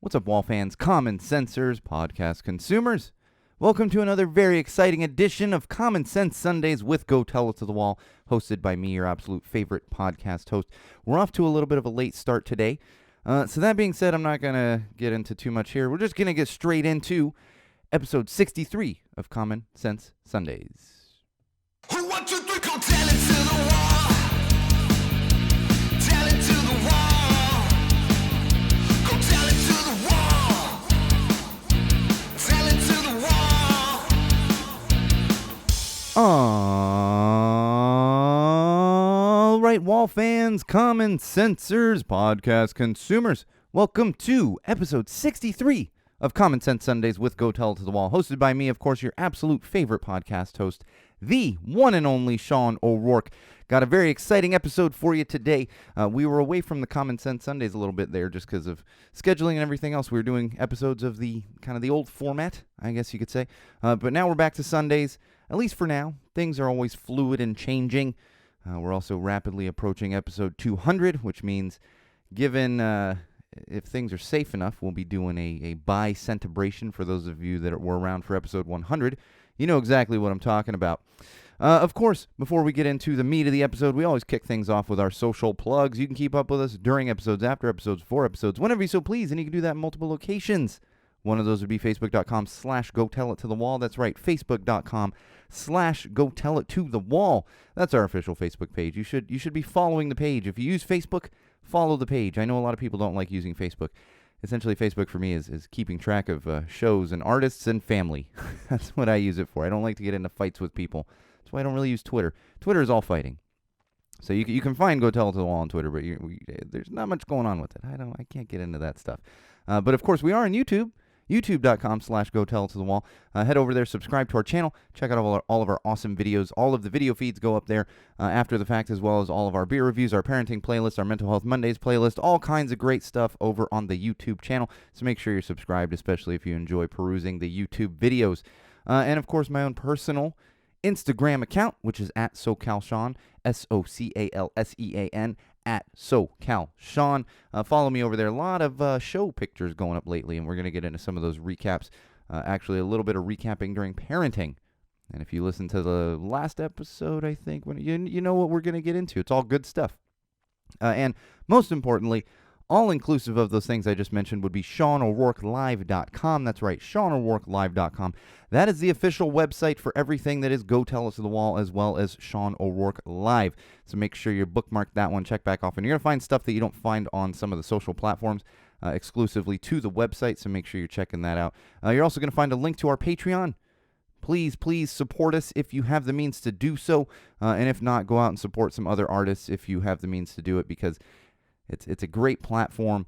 What's up, Wall fans, Common Sensors, podcast consumers? Welcome to another very exciting edition of Common Sense Sundays with Go Tell It to the Wall, hosted by me, your absolute favorite podcast host. We're off to a little bit of a late start today. So that being said, I'm not going to get into too much here. We're just going to get straight into episode 63 of Common Sense Sundays. 1, 2, 3, go tell it to the wall. Tell it to the wall. Go tell it to the wall. Tell it to the wall. All right, Wall fans, Common Sensors, podcast consumers, welcome to episode 63 of Common Sense Sundays with Go Tell It to the Wall, hosted by me, of course, your absolute favorite podcast host, the one and only Sean O'Rourke. Got a very exciting episode for you today. We were away from the Common Sense Sundays a little bit there just because of scheduling and everything else. We were doing episodes of the kind of the old format, I guess you could say. But now we're back to Sundays, at least for now. Things are always fluid and changing. We're also rapidly approaching episode 200, which means given if things are safe enough, we'll be doing a bi-centibration for those of you that were around for episode 100. You know exactly what I'm talking about. Of course, before we get into the meat of the episode, we always kick things off with our social plugs. You can keep up with us during episodes, after episodes, for episodes, whenever you so please, and you can do that in multiple locations. One of those would be facebook.com/GoTellItToTheWall. That's right, facebook.com/GoTellItToTheWall. That's our official Facebook page. You should be following the page. If you use Facebook, follow the page. I know a lot of people don't like using Facebook. Essentially, Facebook for me is keeping track of shows and artists and family. That's what I use it for. I don't like to get into fights with people. That's why I don't really use Twitter. Twitter is all fighting. So you can find Go Tell It to the Wall on Twitter, but there's not much going on with it. I can't get into that stuff. But of course, we are on YouTube. YouTube.com/GoTellItToTheWall. Head over there, subscribe to our channel, check out all of our awesome videos. All of the video feeds go up there after the fact, as well as all of our beer reviews, our parenting playlist, our Mental Health Mondays playlist, all kinds of great stuff over on the YouTube channel. So make sure you're subscribed, especially if you enjoy perusing the YouTube videos. And of course, my own personal Instagram account, which is at SoCalSean, SoCalSean, at SoCalSean. Follow me over there. A lot of show pictures going up lately, and we're going to get into some of those recaps. Actually, a little bit of recapping during parenting. And if you listen to the last episode, I think, when you know what we're going to get into. It's all good stuff. And most importantly, all inclusive of those things I just mentioned would be SeanO'RourkeLive.com. That's right, SeanO'RourkeLive.com. That is the official website for everything that is Go Tell It to the Wall, as well as Sean O'Rourke Live. So make sure you bookmark that one, check back off. And you're going to find stuff that you don't find on some of the social platforms exclusively to the website, so make sure you're checking that out. You're also going to find a link to our Patreon. Please support us if you have the means to do so. And if not, go out and support some other artists if you have the means to do it, because it's a great platform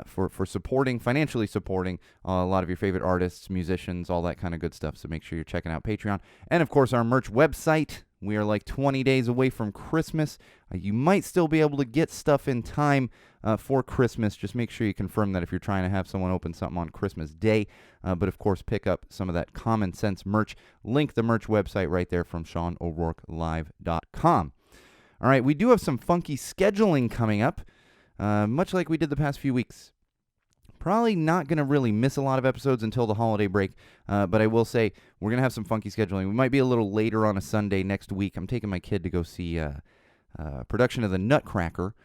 for financially supporting a lot of your favorite artists, musicians, all that kind of good stuff. So make sure you're checking out Patreon. And, of course, our merch website. We are like 20 days away from Christmas. You might still be able to get stuff in time for Christmas. Just make sure you confirm that if you're trying to have someone open something on Christmas Day. But, of course, pick up some of that Common Sense merch. Link the merch website right there from SeanO'RourkeLive.com. All right, we do have some funky scheduling coming up. Much like we did the past few weeks. Probably not going to really miss a lot of episodes until the holiday break, but I will say we're going to have some funky scheduling. We might be a little later on a Sunday next week. I'm taking my kid to go see a production of The Nutcracker,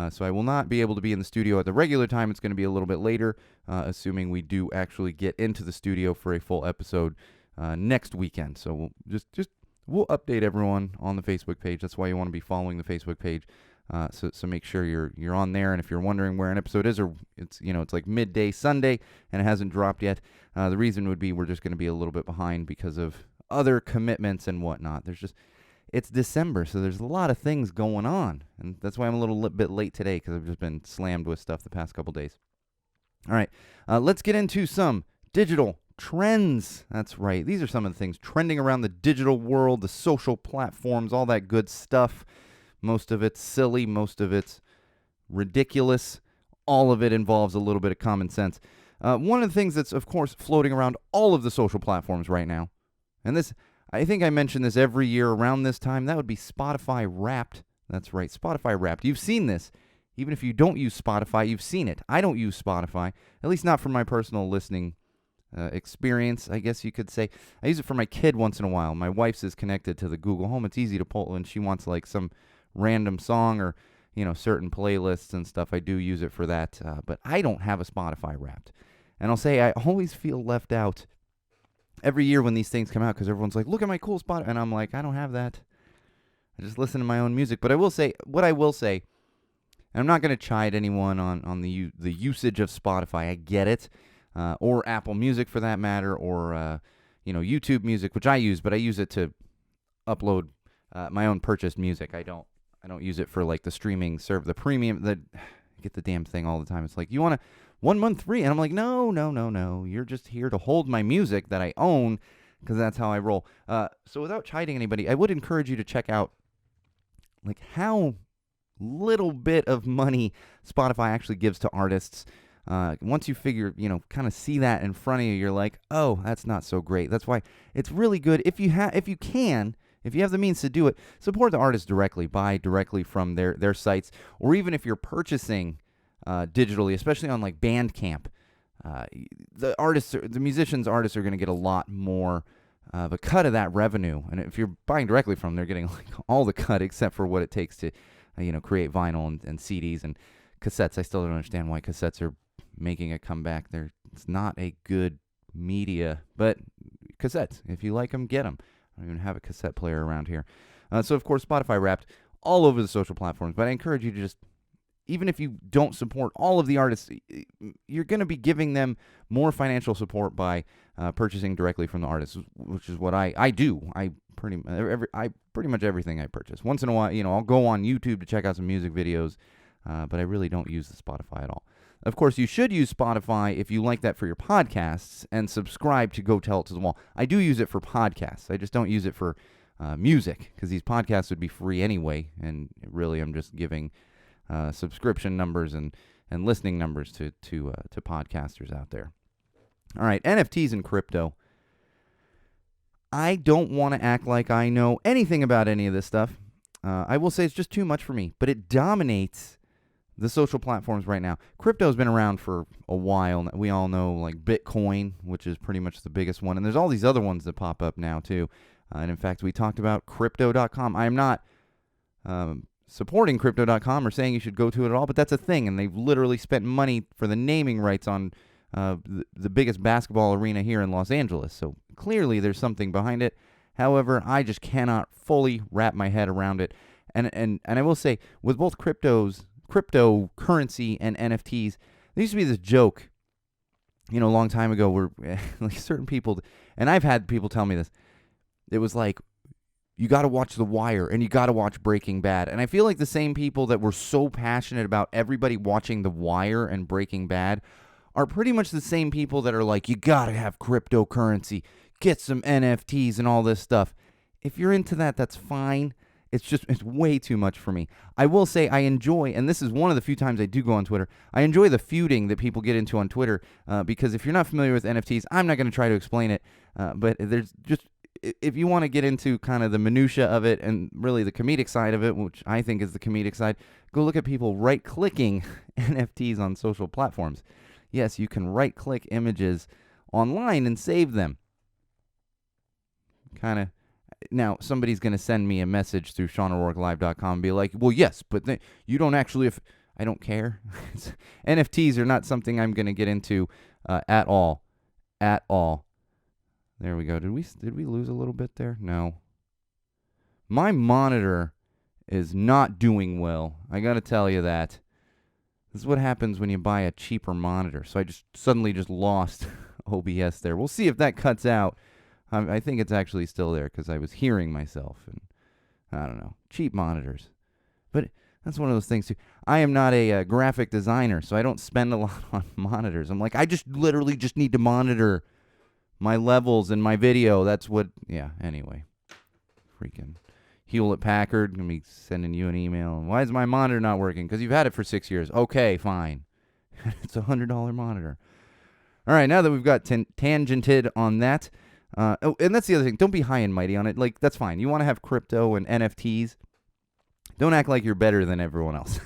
so I will not be able to be in the studio at the regular time. It's going to be a little bit later, assuming we do actually get into the studio for a full episode next weekend. So we'll we'll update everyone on the Facebook page. That's why you want to be following the Facebook page. So make sure you're on there, and if you're wondering where an episode is, or it's like midday Sunday and it hasn't dropped yet, the reason would be we're just going to be a little bit behind because of other commitments and whatnot. It's December, so there's a lot of things going on, and that's why I'm a little bit late today, because I've just been slammed with stuff the past couple days. All right, let's get into some digital trends. That's right. These are some of the things trending around the digital world, the social platforms, all that good stuff. Most of it's silly, most of it's ridiculous. All of it involves a little bit of common sense. One of the things that's, of course, floating around all of the social platforms right now, and this, I think I mention this every year around this time, that would be Spotify Wrapped. That's right, Spotify Wrapped. You've seen this. even if you don't use Spotify, you've seen it. I don't use Spotify, at least not for my personal listening experience, I guess you could say. I use it for my kid once in a while. My wife's is connected to the Google Home. It's easy to pull when she wants like some random song or, certain playlists and stuff. I do use it for that, but I don't have a Spotify Wrapped. And I'll say I always feel left out every year when these things come out because everyone's like, look at my cool spot. And I'm like, I don't have that. I just listen to my own music. But I will say, and I'm not going to chide anyone on the usage of Spotify. I get it. Or Apple Music for that matter, or, YouTube Music, which I use, but I use it to upload my own purchased music. I don't use it for like the streaming the premium, I get the damn thing all the time. It's like, you want a 1 month free? And I'm like, no. You're just here to hold my music that I own because that's how I roll. So without chiding anybody, I would encourage you to check out like how little bit of money Spotify actually gives to artists. Once you figure, kind of see that in front of you, you're like, oh, that's not so great. That's why it's really good if you have the means to do it, support the artist directly, buy directly from their sites, or even if you're purchasing digitally, especially on like Bandcamp, the musicians' artists are going to get a lot more of a cut of that revenue. And if you're buying directly from them, they're getting like all the cut except for what it takes to, create vinyl and CDs and cassettes. I still don't understand why cassettes are making a comeback. It's not a good media, but cassettes, if you like them, get them. I don't even have a cassette player around here. So of course, Spotify Wrapped all over the social platforms, but I encourage you to just, even if you don't support all of the artists, you're going to be giving them more financial support by purchasing directly from the artists, which is what I do. I pretty much everything I purchase. Once in a while, I'll go on YouTube to check out some music videos, but I really don't use the Spotify at all. Of course, you should use Spotify if you like that for your podcasts and subscribe to Go Tell It to the Wall. I do use it for podcasts. I just don't use it for music because these podcasts would be free anyway, and really I'm just giving subscription numbers and listening numbers to podcasters out there. All right, NFTs and crypto. I don't want to act like I know anything about any of this stuff. I will say it's just too much for me, but it dominates the social platforms right now. Crypto's been around for a while. We all know like Bitcoin, which is pretty much the biggest one. And there's all these other ones that pop up now too. And in fact, we talked about crypto.com. I am not supporting crypto.com or saying you should go to it at all, but that's a thing. And they've literally spent money for the naming rights on the biggest basketball arena here in Los Angeles. So clearly there's something behind it. However, I just cannot fully wrap my head around it. And I will say, with both cryptocurrency and NFTs, there used to be this joke, a long time ago where like certain people, and I've had people tell me this, it was like, you got to watch The Wire and you got to watch Breaking Bad. And I feel like the same people that were so passionate about everybody watching The Wire and Breaking Bad are pretty much the same people that are like, you got to have cryptocurrency, get some NFTs and all this stuff. If you're into that, that's fine. It's way too much for me. I will say I enjoy, and this is one of the few times I do go on Twitter, I enjoy the feuding that people get into on Twitter because if you're not familiar with NFTs, I'm not going to try to explain it, but there's just, if you want to get into kind of the minutia of it and really the comedic side of it, which I think is the comedic side, go look at people right-clicking NFTs on social platforms. Yes, you can right-click images online and save them. Now, somebody's going to send me a message through SeanO'RourkeLive.com and be like, well, yes, but you don't actually, I don't care. NFTs are not something I'm going to get into at all. At all. There we go. Did we lose a little bit there? No. My monitor is not doing well. I got to tell you that. This is what happens when you buy a cheaper monitor. So I just suddenly lost OBS there. We'll see if that cuts out. I think it's actually still there because I was hearing myself, and I don't know, cheap monitors. But that's one of those things too. I am not a graphic designer, so I don't spend a lot on monitors. I'm like, I just literally just need to monitor my levels in my video. That's what, yeah, anyway. Freaking Hewlett-Packard, going to be sending you an email. Why is my monitor not working? Because you've had it for 6 years. Okay, fine. It's a $100 monitor. All right, now that we've got tangented on that, and that's the other thing. Don't be high and mighty on it. Like, that's fine. You want to have crypto and NFTs. Don't act like you're better than everyone else.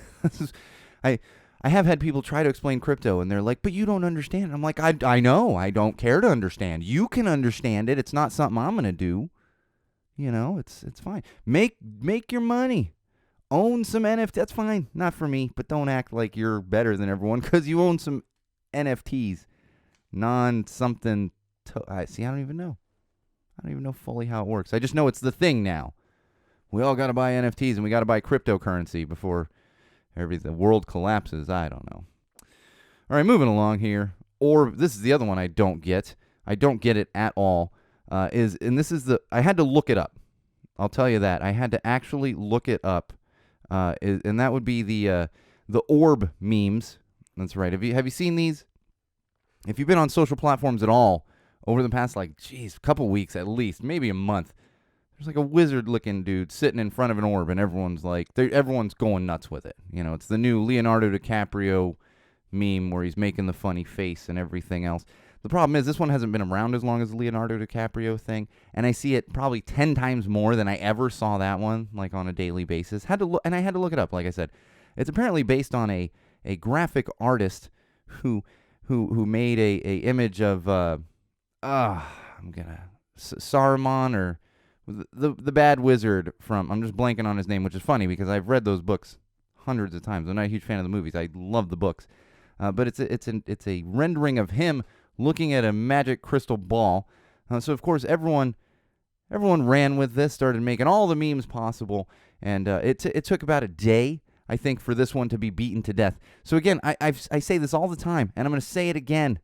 I have had people try to explain crypto, and they're like, but you don't understand. And I'm like, I know. I don't care to understand. You can understand it. It's not something I'm going to do. You know, it's fine. Make your money. Own some NFT. That's fine. Not for me, but don't act like you're better than everyone because you own some NFTs. Non-something. See, I don't even know. I don't even know fully how it works. I just know it's the thing now. We all got to buy NFTs and we got to buy cryptocurrency before the world collapses. I don't know. All right, moving along here. Or this is the other one I don't get. I don't get it at all. I had to look it up. I'll tell you that. I had to actually look it up. And that would be the orb memes. That's right. Have you seen these? If you've been on social platforms at all over the past, couple weeks at least, maybe a month, there's like a wizard-looking dude sitting in front of an orb, and everyone's going nuts with it. You know, it's the new Leonardo DiCaprio meme where he's making the funny face and everything else. The problem is this one hasn't been around as long as the Leonardo DiCaprio thing, and I see it probably 10 times more than I ever saw that one, like on a daily basis. I had to look it up, like I said. It's apparently based on a graphic artist who made a image of Saruman or the bad wizard from, I'm just blanking on his name, which is funny because I've read those books hundreds of times. I'm not a huge fan of the movies. I love the books, but it's a rendering of him looking at a magic crystal ball. So of course everyone ran with this, started making all the memes possible, and it took about a day, I think, for this one to be beaten to death. So again, I say this all the time, and I'm going to say it again.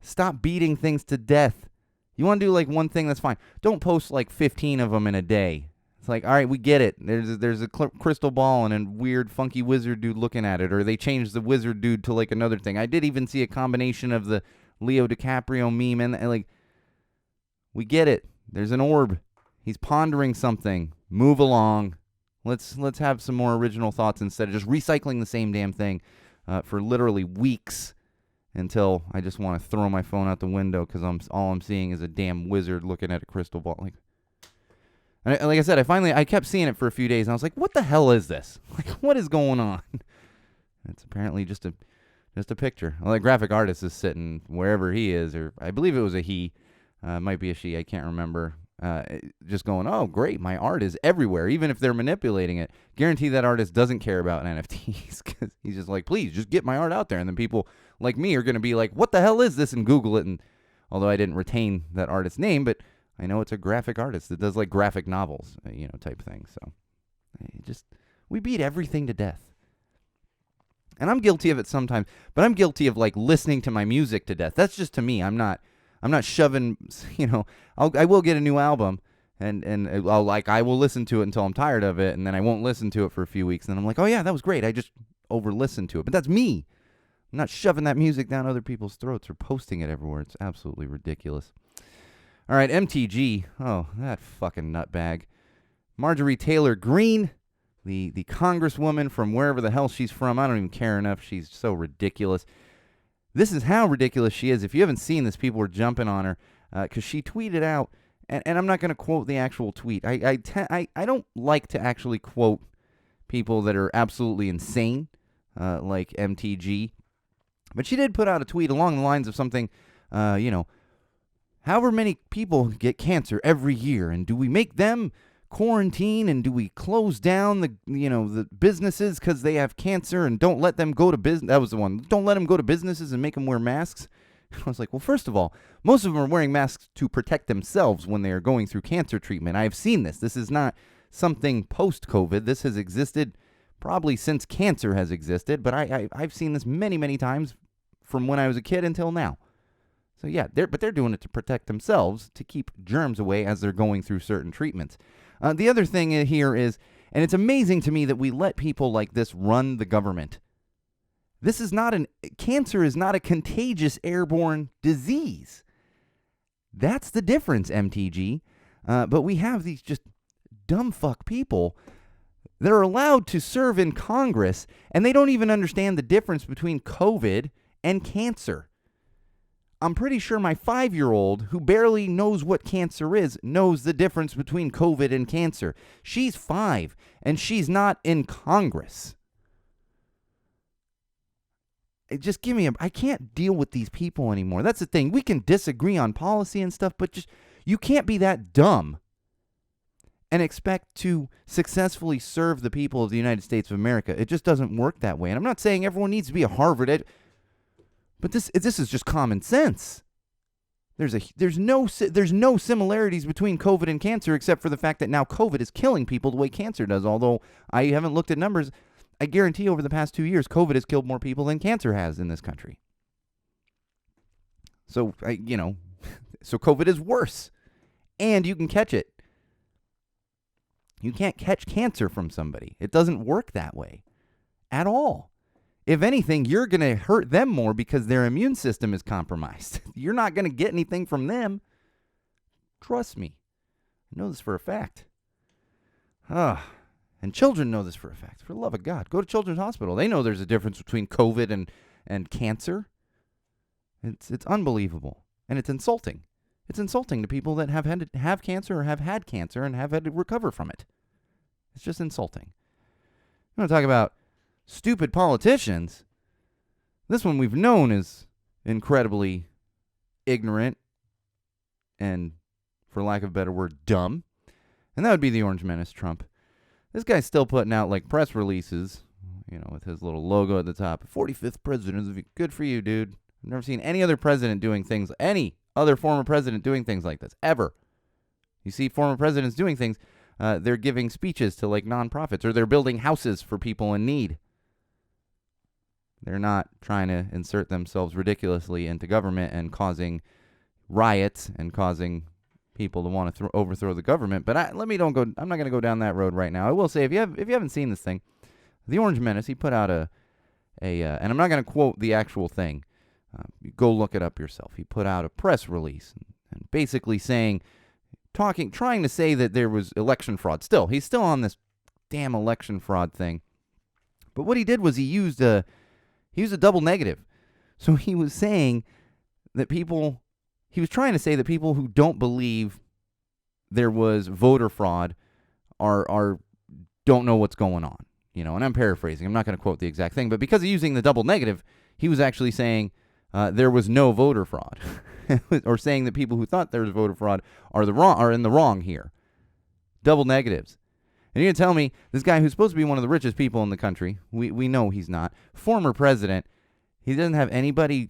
Stop beating things to death. You want to do like one thing, that's fine. Don't post like 15 of them in a day. It's like, all right, we get it. There's a crystal ball and a weird funky wizard dude looking at it, or they changed the wizard dude to like another thing. I did even see a combination of the Leo DiCaprio meme and like, we get it. There's an orb. He's pondering something. Move along. Let's have some more original thoughts instead of just recycling the same damn thing for literally weeks until I just want to throw my phone out the window because all I'm seeing is a damn wizard looking at a crystal ball. Like I said, I kept seeing it for a few days and I was like, what the hell is this? Like, what is going on? It's apparently just a picture. Well, the graphic artist is sitting wherever he is, or I believe it was a he. Might be a she. I can't remember. Just going, oh, great, my art is everywhere, even if they're manipulating it. Guarantee that artist doesn't care about NFTs because he's just like, please, just get my art out there. And then people like me are going to be like, what the hell is this? And Google it. And although I didn't retain that artist's name, but I know it's a graphic artist that does like graphic novels, type thing. So we beat everything to death. And I'm guilty of it sometimes, but I'm guilty of like listening to my music to death. That's just to me. I'm not shoving, I will get a new album and I will listen to it until I'm tired of it. And then I won't listen to it for a few weeks. And then I'm like, oh yeah, that was great. I just over listened to it, but that's me. I'm not shoving that music down other people's throats or posting it everywhere. It's absolutely ridiculous. All right. MTG. Oh, that fucking nutbag. Marjorie Taylor Greene, the congresswoman from wherever the hell she's from. I don't even care enough. She's so ridiculous. This is how ridiculous she is. If you haven't seen this, people were jumping on her because she tweeted out, and I'm not going to quote the actual tweet. I don't like to actually quote people that are absolutely insane, like MTG. But she did put out a tweet along the lines of something, however many people get cancer every year, and do we make them quarantine, and do we close down the businesses because they have cancer and don't let them go to business? That was the one. Don't let them go to businesses and make them wear masks. I was like, well, first of all, most of them are wearing masks to protect themselves when they are going through cancer treatment. I have seen this. This is not something post-COVID. This has existed probably since cancer has existed, but I've seen this many, many times from when I was a kid until now. So yeah, they're doing it to protect themselves, to keep germs away as they're going through certain treatments. The other thing here is, and it's amazing to me that we let people like this run the government. Cancer is not a contagious airborne disease. That's the difference, MTG. But we have these just dumb fuck people that are allowed to serve in Congress, and they don't even understand the difference between COVID and cancer. I'm pretty sure my 5-year-old, who barely knows what cancer is, knows the difference between COVID and cancer. She's 5, and she's not in Congress. just give me I can't deal with these people anymore. That's the thing. We can disagree on policy and stuff, but you can't be that dumb and expect to successfully serve the people of the United States of America. It just doesn't work that way. And I'm not saying everyone needs to be a Harvard but this is just common sense. There's no similarities between COVID and cancer except for the fact that now COVID is killing people the way cancer does. Although I haven't looked at numbers, I guarantee over the past 2 years, COVID has killed more people than cancer has in this country. So so COVID is worse, and you can catch it. You can't catch cancer from somebody. It doesn't work that way at all. If anything, you're going to hurt them more because their immune system is compromised. You're not going to get anything from them. Trust me. I know this for a fact. And children know this for a fact. For the love of God, go to Children's Hospital. They know there's a difference between COVID and cancer. It's unbelievable. And it's insulting. It's insulting to people that have cancer or have had cancer and have had to recover from it. It's just insulting. You want to talk about stupid politicians? This one we've known is incredibly ignorant and, for lack of a better word, dumb. And that would be the Orange Menace, Trump. This guy's still putting out like press releases, with his little logo at the top. 45th president. Good for you, dude. I've never seen any other president doing things, any other former president doing things like this, ever. You see former presidents doing things, they're giving speeches to like nonprofits, or they're building houses for people in need. They're not trying to insert themselves ridiculously into government and causing riots and causing people to want to overthrow the government. But I'm not going to go down that road right now. I will say, if you haven't seen this thing, the Orange Menace, he put out and I'm not going to quote the actual thing. Go look it up yourself. He put out a press release and basically trying to say that there was election fraud. He's still on this damn election fraud thing. But what he did was he used a double negative. So he was saying that he was trying to say that people who don't believe there was voter fraud don't know what's going on. And I'm paraphrasing. I'm not going to quote the exact thing, but because of using the double negative, he was actually saying there was no voter fraud, or saying that people who thought there was voter fraud are in the wrong here. Double negatives. And you're going to tell me this guy who's supposed to be one of the richest people in the country, we know he's not, former president, he doesn't have anybody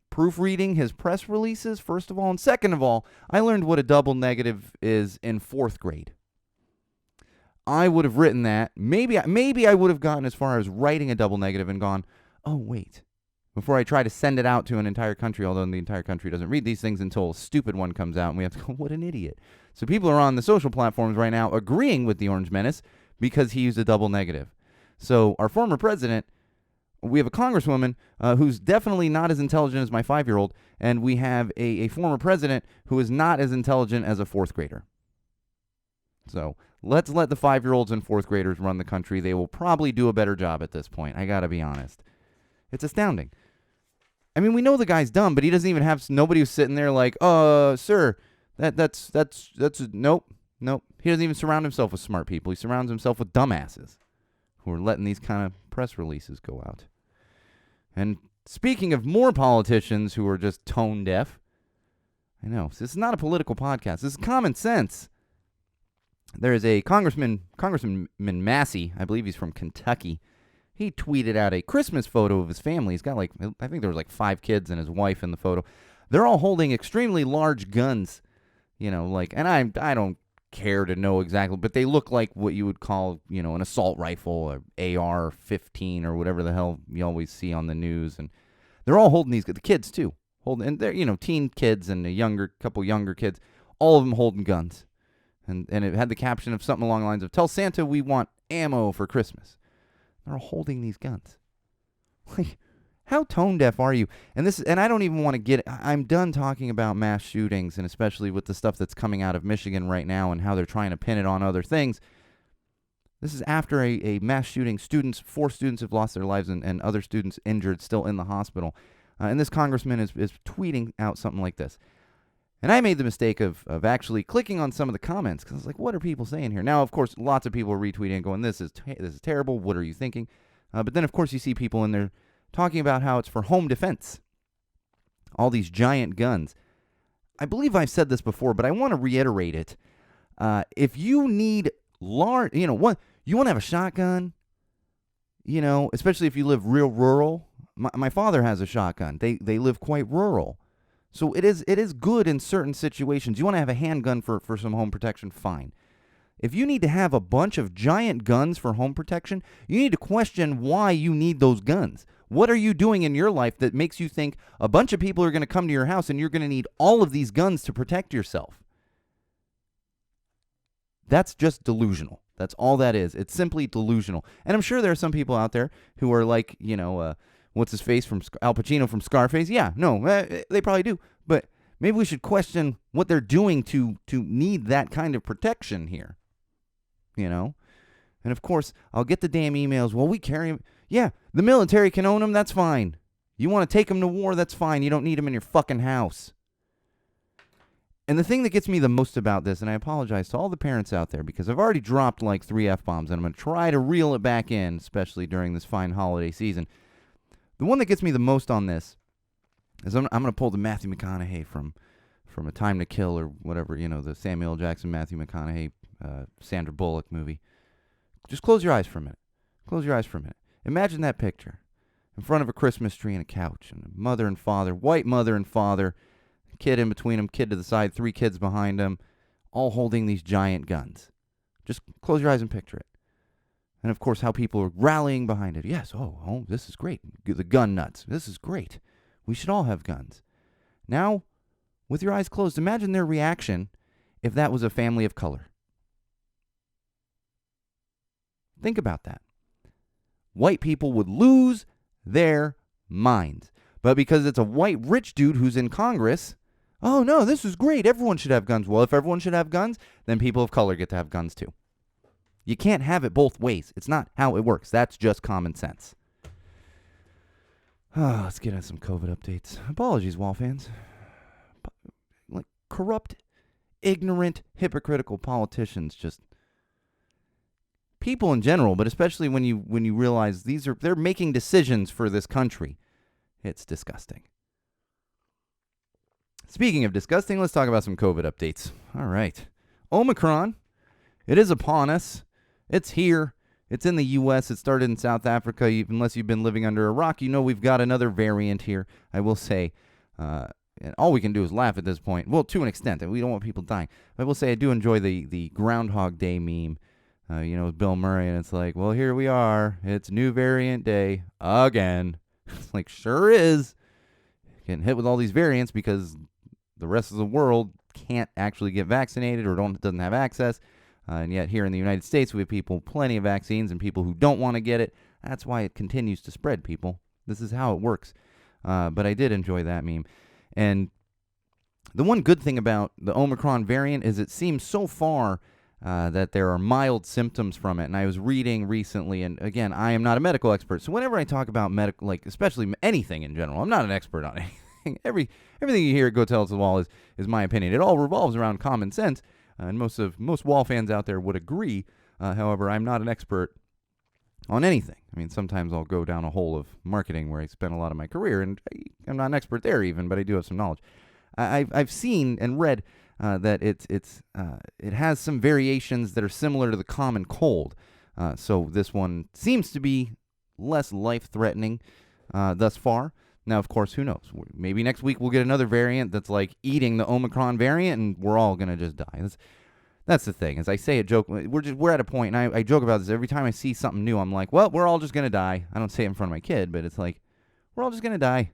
proofreading his press releases, first of all. And second of all, I learned what a double negative is in 4th grade. I would have written that. Maybe I would have gotten as far as writing a double negative and gone, oh, wait, before I try to send it out to an entire country, although the entire country doesn't read these things until a stupid one comes out, and we have to go, what an idiot. So people are on the social platforms right now agreeing with the Orange Menace because he used a double negative. So our former president, we have a congresswoman who's definitely not as intelligent as my 5-year-old, and we have a former president who is not as intelligent as a 4th grader. So let's let the 5-year-olds and 4th graders run the country. They will probably do a better job at this point. I got to be honest. It's astounding. I mean, we know the guy's dumb, but he doesn't even have nobody who's sitting there like, sir, that's nope. He doesn't even surround himself with smart people. He surrounds himself with dumbasses who are letting these kind of press releases go out. And speaking of more politicians who are just tone deaf, I know, this is not a political podcast. This is common sense. There is a Congressman Massey, I believe he's from Kentucky. He tweeted out a Christmas photo of his family. He's got I think there was 5 kids and his wife in the photo. They're all holding extremely large guns, and I don't care to know exactly, but they look like what you would call, an assault rifle, or AR-15 or whatever the hell you always see on the news. And they're all holding the kids too, and they're, teen kids and a couple younger kids, all of them holding guns. And it had the caption of something along the lines of, tell Santa we want ammo for Christmas. They're holding these guns. How tone deaf are you? And I don't even want to I'm done talking about mass shootings, and especially with the stuff that's coming out of Michigan right now and how they're trying to pin it on other things. This is after a mass shooting. 4 students have lost their lives and other students injured, still in the hospital. And this congressman is tweeting out something like this. And I made the mistake of actually clicking on some of the comments because I was like, what are people saying here? Now, of course, lots of people are retweeting and going, this is terrible. What are you thinking? But then, of course, you see people in there talking about how it's for home defense. All these giant guns. I believe I've said this before, but I want to reiterate it. If you need large, you want to have a shotgun, especially if you live real rural. My father has a shotgun. They live quite rural. So it is good in certain situations. You want to have a handgun for some home protection, fine. If you need to have a bunch of giant guns for home protection, you need to question why you need those guns. What are you doing in your life that makes you think a bunch of people are going to come to your house and you're going to need all of these guns to protect yourself? That's just delusional. That's all that is. It's simply delusional. And I'm sure there are some people out there who are like, what's his face from Al Pacino from Scarface? Yeah, no, they probably do. But maybe we should question what they're doing to need that kind of protection here. And of course, I'll get the damn emails. Well, we carry them. Yeah, the military can own them. That's fine. You want to take them to war? That's fine. You don't need them in your fucking house. And the thing that gets me the most about this, and I apologize to all the parents out there because I've already dropped like 3 F-bombs, and I'm going to try to reel it back in, especially during this fine holiday season. The one that gets me the most on this is I'm going to pull the Matthew McConaughey from A Time to Kill or whatever, the Samuel L. Jackson, Matthew McConaughey, Sandra Bullock movie. Just close your eyes for a minute. Close your eyes for a minute. Imagine that picture in front of a Christmas tree and a couch, and a mother and father, white mother and father, a kid in between them, kid to the side, 3 kids behind them, all holding these giant guns. Just close your eyes and picture it. And of course, how people are rallying behind it. Yes, oh, this is great. The gun nuts. This is great. We should all have guns. Now, with your eyes closed, imagine their reaction if that was a family of color. Think about that. White people would lose their minds. But because it's a white rich dude who's in Congress, oh no, this is great. Everyone should have guns. Well, if everyone should have guns, then people of color get to have guns too. You can't have it both ways. It's not how it works. That's just common sense. Let's get into some COVID updates. Apologies, Wall fans. Like corrupt, ignorant, hypocritical politicians, just people in general, but especially when you realize they're making decisions for this country. It's disgusting. Speaking of disgusting, let's talk about some COVID updates. All right. Omicron, it is upon us. It's here. It's in the U.S. It started in South Africa. Unless you've been living under a rock, we've got another variant here. I will say, and all we can do is laugh at this point. Well, to an extent, and we don't want people dying. I will say I do enjoy the Groundhog Day meme. With Bill Murray, and it's like, well, here we are. It's new variant day again. It's like, sure is. Getting hit with all these variants because the rest of the world can't actually get vaccinated or doesn't have access. And yet here in the United States, we have people, plenty of vaccines, and people who don't want to get it. That's why it continues to spread, people. This is how it works. But I did enjoy that meme. And the one good thing about the Omicron variant is it seems so far that there are mild symptoms from it. And I was reading recently, and again, I am not a medical expert. So whenever I talk about medical, especially anything in general, I'm not an expert on anything. Everything you hear at Go Tell It to the Wall is my opinion. It all revolves around common sense. And most Wall fans out there would agree. However, I'm not an expert on anything. I mean, sometimes I'll go down a hole of marketing where I spent a lot of my career, and I'm not an expert there even, but I do have some knowledge. I've seen and read that it has some variations that are similar to the common cold. So this one seems to be less life-threatening thus far. Now, of course, who knows? Maybe next week we'll get another variant that's like eating the Omicron variant, and we're all gonna just die. That's the thing. As I say a joke, we're at a point, and I joke about this every time I see something new. I'm like, well, we're all just gonna die. I don't say it in front of my kid, but it's like, we're all just gonna die.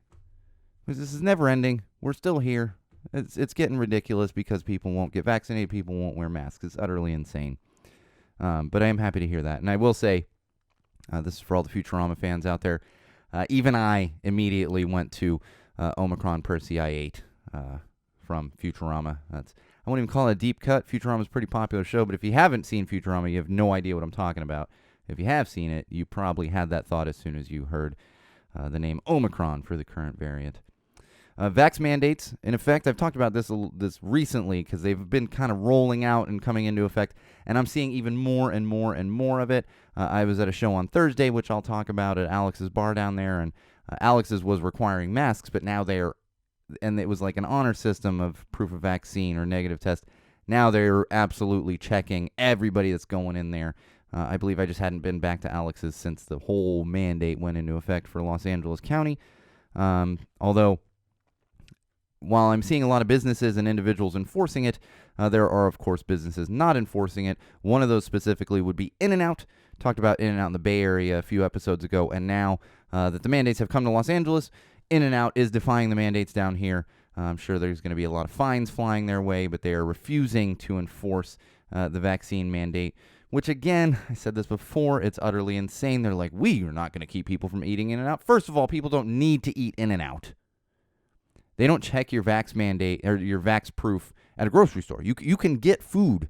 This is never ending. We're still here. It's getting ridiculous because people won't get vaccinated, people won't wear masks. It's utterly insane. But I am happy to hear that. And I will say, this is for all the Futurama fans out there, even I immediately went to Omicron Percy I ate from Futurama. I won't even call it a deep cut. Futurama's a pretty popular show, but if you haven't seen Futurama, you have no idea what I'm talking about. If you have seen it, you probably had that thought as soon as you heard the name Omicron for the current variant. Vax mandates, in effect, I've talked about this recently because they've been kind of rolling out and coming into effect, and I'm seeing even more and more and more of it. I was at a show on Thursday, which I'll talk about at Alex's bar down there, and Alex's was requiring masks, but now they're, and it was like an honor system of proof of vaccine or negative test. Now they're absolutely checking everybody that's going in there. I believe I just hadn't been back to Alex's since the whole mandate went into effect for Los Angeles County. Although, while I'm seeing a lot of businesses and individuals enforcing it, there are, of course, businesses not enforcing it. One of those specifically would be In-N-Out. Talked about In-N-Out in the Bay Area a few episodes ago, and now that the mandates have come to Los Angeles, In-N-Out is defying the mandates down here. I'm sure there's going to be a lot of fines flying their way, but they are refusing to enforce the vaccine mandate, which, again, I said this before, it's utterly insane. They're like, we are not going to keep people from eating In-N-Out. First of all, people don't need to eat In-N-Out. They don't check your vax mandate or your vax proof at a grocery store. You can get food.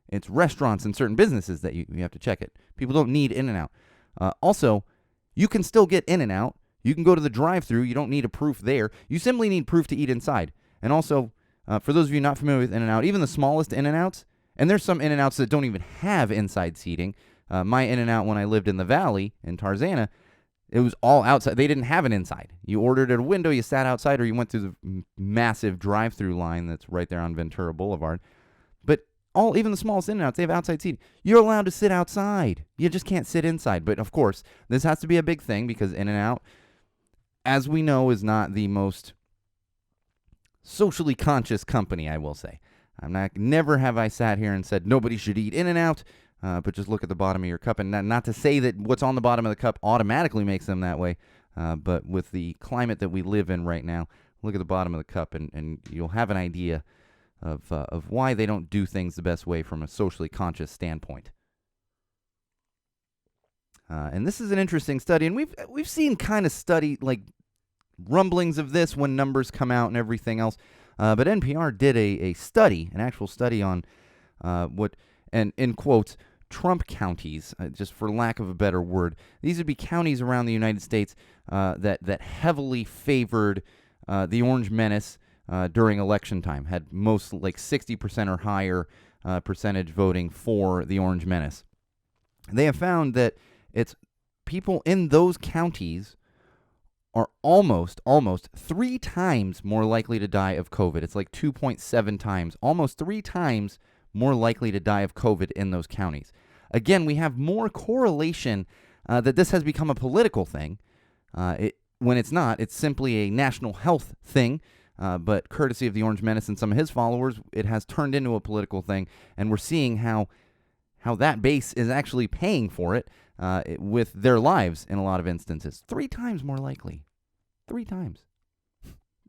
It's restaurants and certain businesses that you have to check it. People don't need In-N-Out. Also, you can still get In-N-Out. You can go to the drive-thru. You don't need a proof there. You simply need proof to eat inside. And also, for those of you not familiar with In-N-Out, even the smallest In-N-Outs, and there's some In-N-Outs that don't even have inside seating. My In-N-Out when I lived in the Valley in Tarzana, it was all outside. They didn't have an inside. You ordered at a window, you sat outside, or you went through the massive drive-thru line that's right there on Ventura Boulevard. But even the smallest In-N-Outs, they have outside seating. You're allowed to sit outside. You just can't sit inside. But, of course, this has to be a big thing because In-N-Out, as we know, is not the most socially conscious company, I will say. Never have I sat here and said nobody should eat In-N-Out. But just look at the bottom of your cup. And not to say that what's on the bottom of the cup automatically makes them that way. But with the climate that we live in right now, look at the bottom of the cup and you'll have an idea of why they don't do things the best way from a socially conscious standpoint. And this is an interesting study. And we've seen kind of like rumblings of this when numbers come out and everything else. But NPR did an actual study on what, and in quotes, Trump counties, just for lack of a better word. These would be counties around the United States that heavily favored the Orange Menace during election time, had most like 60% or higher percentage voting for the Orange Menace. They have found that it's people in those counties are almost 3 times more likely to die of COVID. It's like 2.7 times, almost 3 times more likely to die of COVID in those counties. Again, we have more correlation that this has become a political thing. When it's not, it's simply a national health thing. But courtesy of the Orange Menace and some of his followers, it has turned into a political thing. And we're seeing how that base is actually paying for it with their lives in a lot of instances. 3 times more likely. 3 times.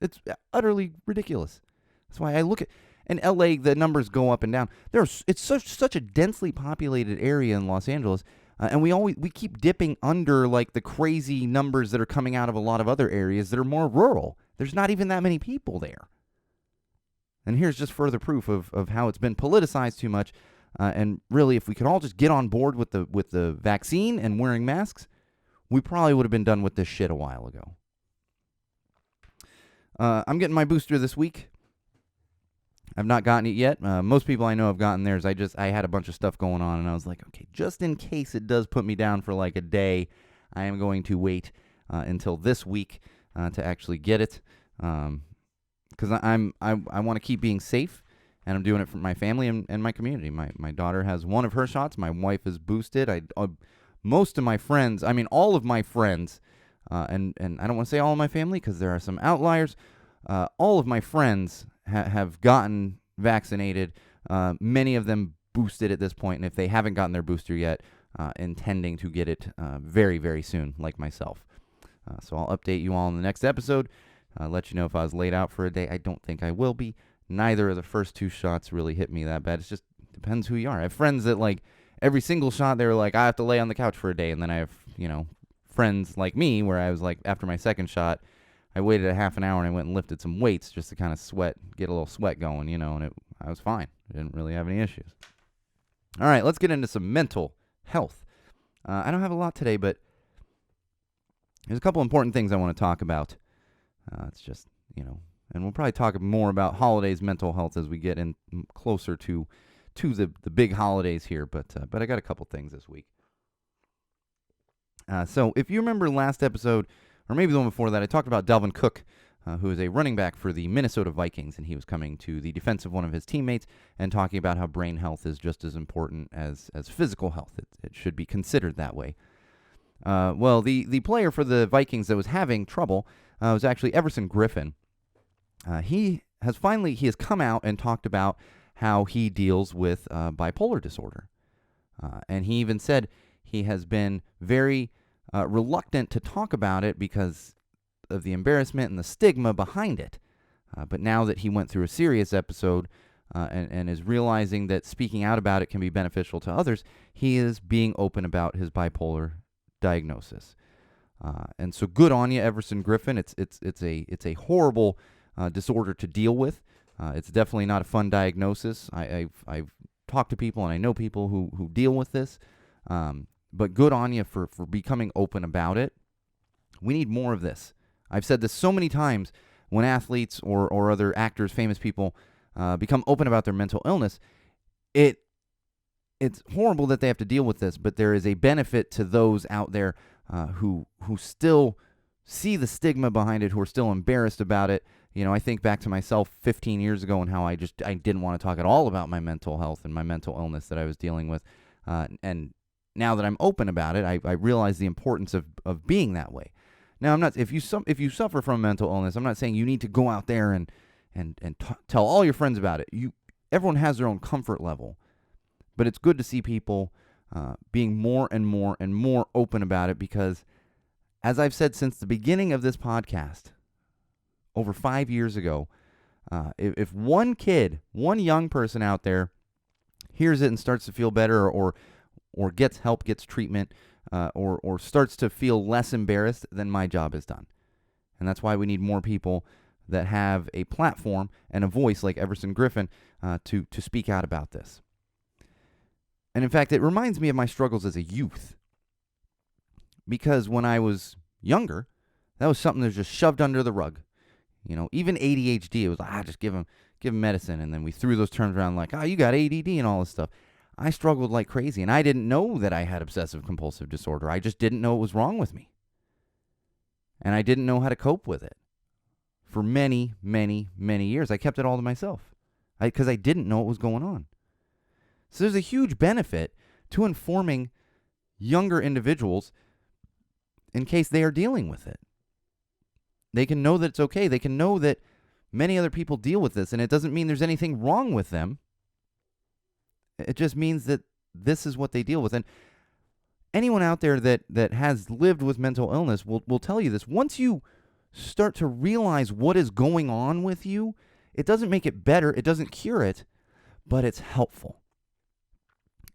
It's utterly ridiculous. That's why I look at... In LA, the numbers go up and down. It's such a densely populated area in Los Angeles, and we keep dipping under like the crazy numbers that are coming out of a lot of other areas that are more rural. There's not even that many people there. And here's just further proof of how it's been politicized too much. And really, if we could all just get on board with the vaccine and wearing masks, we probably would have been done with this shit a while ago. I'm getting my booster this week. I've not gotten it yet. Most people I know have gotten theirs. I had a bunch of stuff going on, and I was like, okay, just in case it does put me down for like a day, I am going to wait until this week to actually get it, because I want to keep being safe, and I'm doing it for my family and my community. My daughter has one of her shots. My wife is boosted. Most of my friends, I mean all of my friends, and I don't want to say all of my family because there are some outliers. All of my friends have gotten vaccinated, many of them boosted at this point, and if they haven't gotten their booster yet, intending to get it very, very soon, like myself. So I'll update you all in the next episode, let you know if I was laid out for a day. I don't think I will be. Neither of the first 2 shots really hit me that bad. It just depends who you are. I have friends that, like, every single shot, they were like, I have to lay on the couch for a day, and then I have, friends like me where I was like, after my second shot, I waited a half an hour and I went and lifted some weights just to kind of get a little sweat going, and I was fine. I didn't really have any issues. All right, let's get into some mental health. I don't have a lot today, but there's a couple important things I want to talk about. It's just, and we'll probably talk more about holidays, mental health as we get in closer to the big holidays here, but I got a couple things this week. So if you remember last episode, or maybe the one before that, I talked about Dalvin Cook, who is a running back for the Minnesota Vikings, and he was coming to the defense of one of his teammates and talking about how brain health is just as important as physical health. It should be considered that way. Well, the player for the Vikings that was having trouble was actually Everson Griffin. He has come out and talked about how he deals with bipolar disorder. And he even said he has been very reluctant to talk about it because of the embarrassment and the stigma behind it. But now that he went through a serious episode and is realizing that speaking out about it can be beneficial to others, he is being open about his bipolar diagnosis. And so good on you, Everson Griffin. It's a horrible disorder to deal with. It's definitely not a fun diagnosis. I've talked to people and I know people who deal with this. But good on you for becoming open about it. We need more of this. I've said this so many times when athletes or other actors, famous people, become open about their mental illness. It's horrible that they have to deal with this, but there is a benefit to those out there who still see the stigma behind it, who are still embarrassed about it. You know, I think back to myself 15 years ago and how I didn't want to talk at all about my mental health and my mental illness that I was dealing with. And now that I'm open about it, I realize the importance of being that way. Now, I'm not. If you suffer from mental illness, I'm not saying you need to go out there and tell all your friends about it. Everyone has their own comfort level, but it's good to see people being more and more and more open about it because, as I've said since the beginning of this podcast, over 5 years ago, if one young person out there hears it and starts to feel better or gets help, gets treatment, or starts to feel less embarrassed, then my job is done. And that's why we need more people that have a platform and a voice like Everson Griffin to speak out about this. And in fact, it reminds me of my struggles as a youth. Because when I was younger, that was something that was just shoved under the rug. You know, even ADHD, it was like, just give him medicine. And then we threw those terms around like, you got ADD and all this stuff. I struggled like crazy, and I didn't know that I had obsessive compulsive disorder. I just didn't know what was wrong with me. And I didn't know how to cope with it. For many, many, many years, I kept it all to myself because I didn't know what was going on. So there's a huge benefit to informing younger individuals in case they are dealing with it. They can know that it's okay. They can know that many other people deal with this, and it doesn't mean there's anything wrong with them. It just means that this is what they deal with. And anyone out there that has lived with mental illness will tell you this. Once you start to realize what is going on with you, it doesn't make it better. It doesn't cure it, but it's helpful.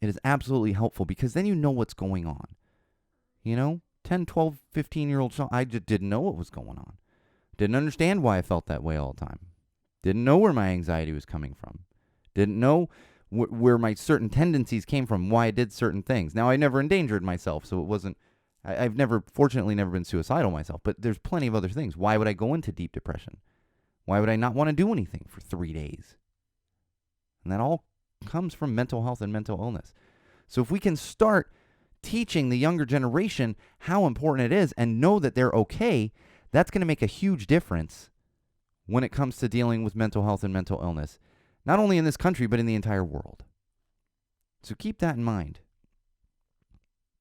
It is absolutely helpful because then you know what's going on. You know, 10, 12, 15-year-old Sean, I just didn't know what was going on. Didn't understand why I felt that way all the time. Didn't know where my anxiety was coming from. Didn't know where my certain tendencies came from, why I did certain things. Now, I never endangered myself, so it wasn't, I've fortunately never been suicidal myself, but there's plenty of other things. Why would I go into deep depression? Why would I not want to do anything for 3 days? And that all comes from mental health and mental illness. So if we can start teaching the younger generation how important it is and know that they're okay, that's going to make a huge difference when it comes to dealing with mental health and mental illness. Not only in this country, but in the entire world. So keep that in mind.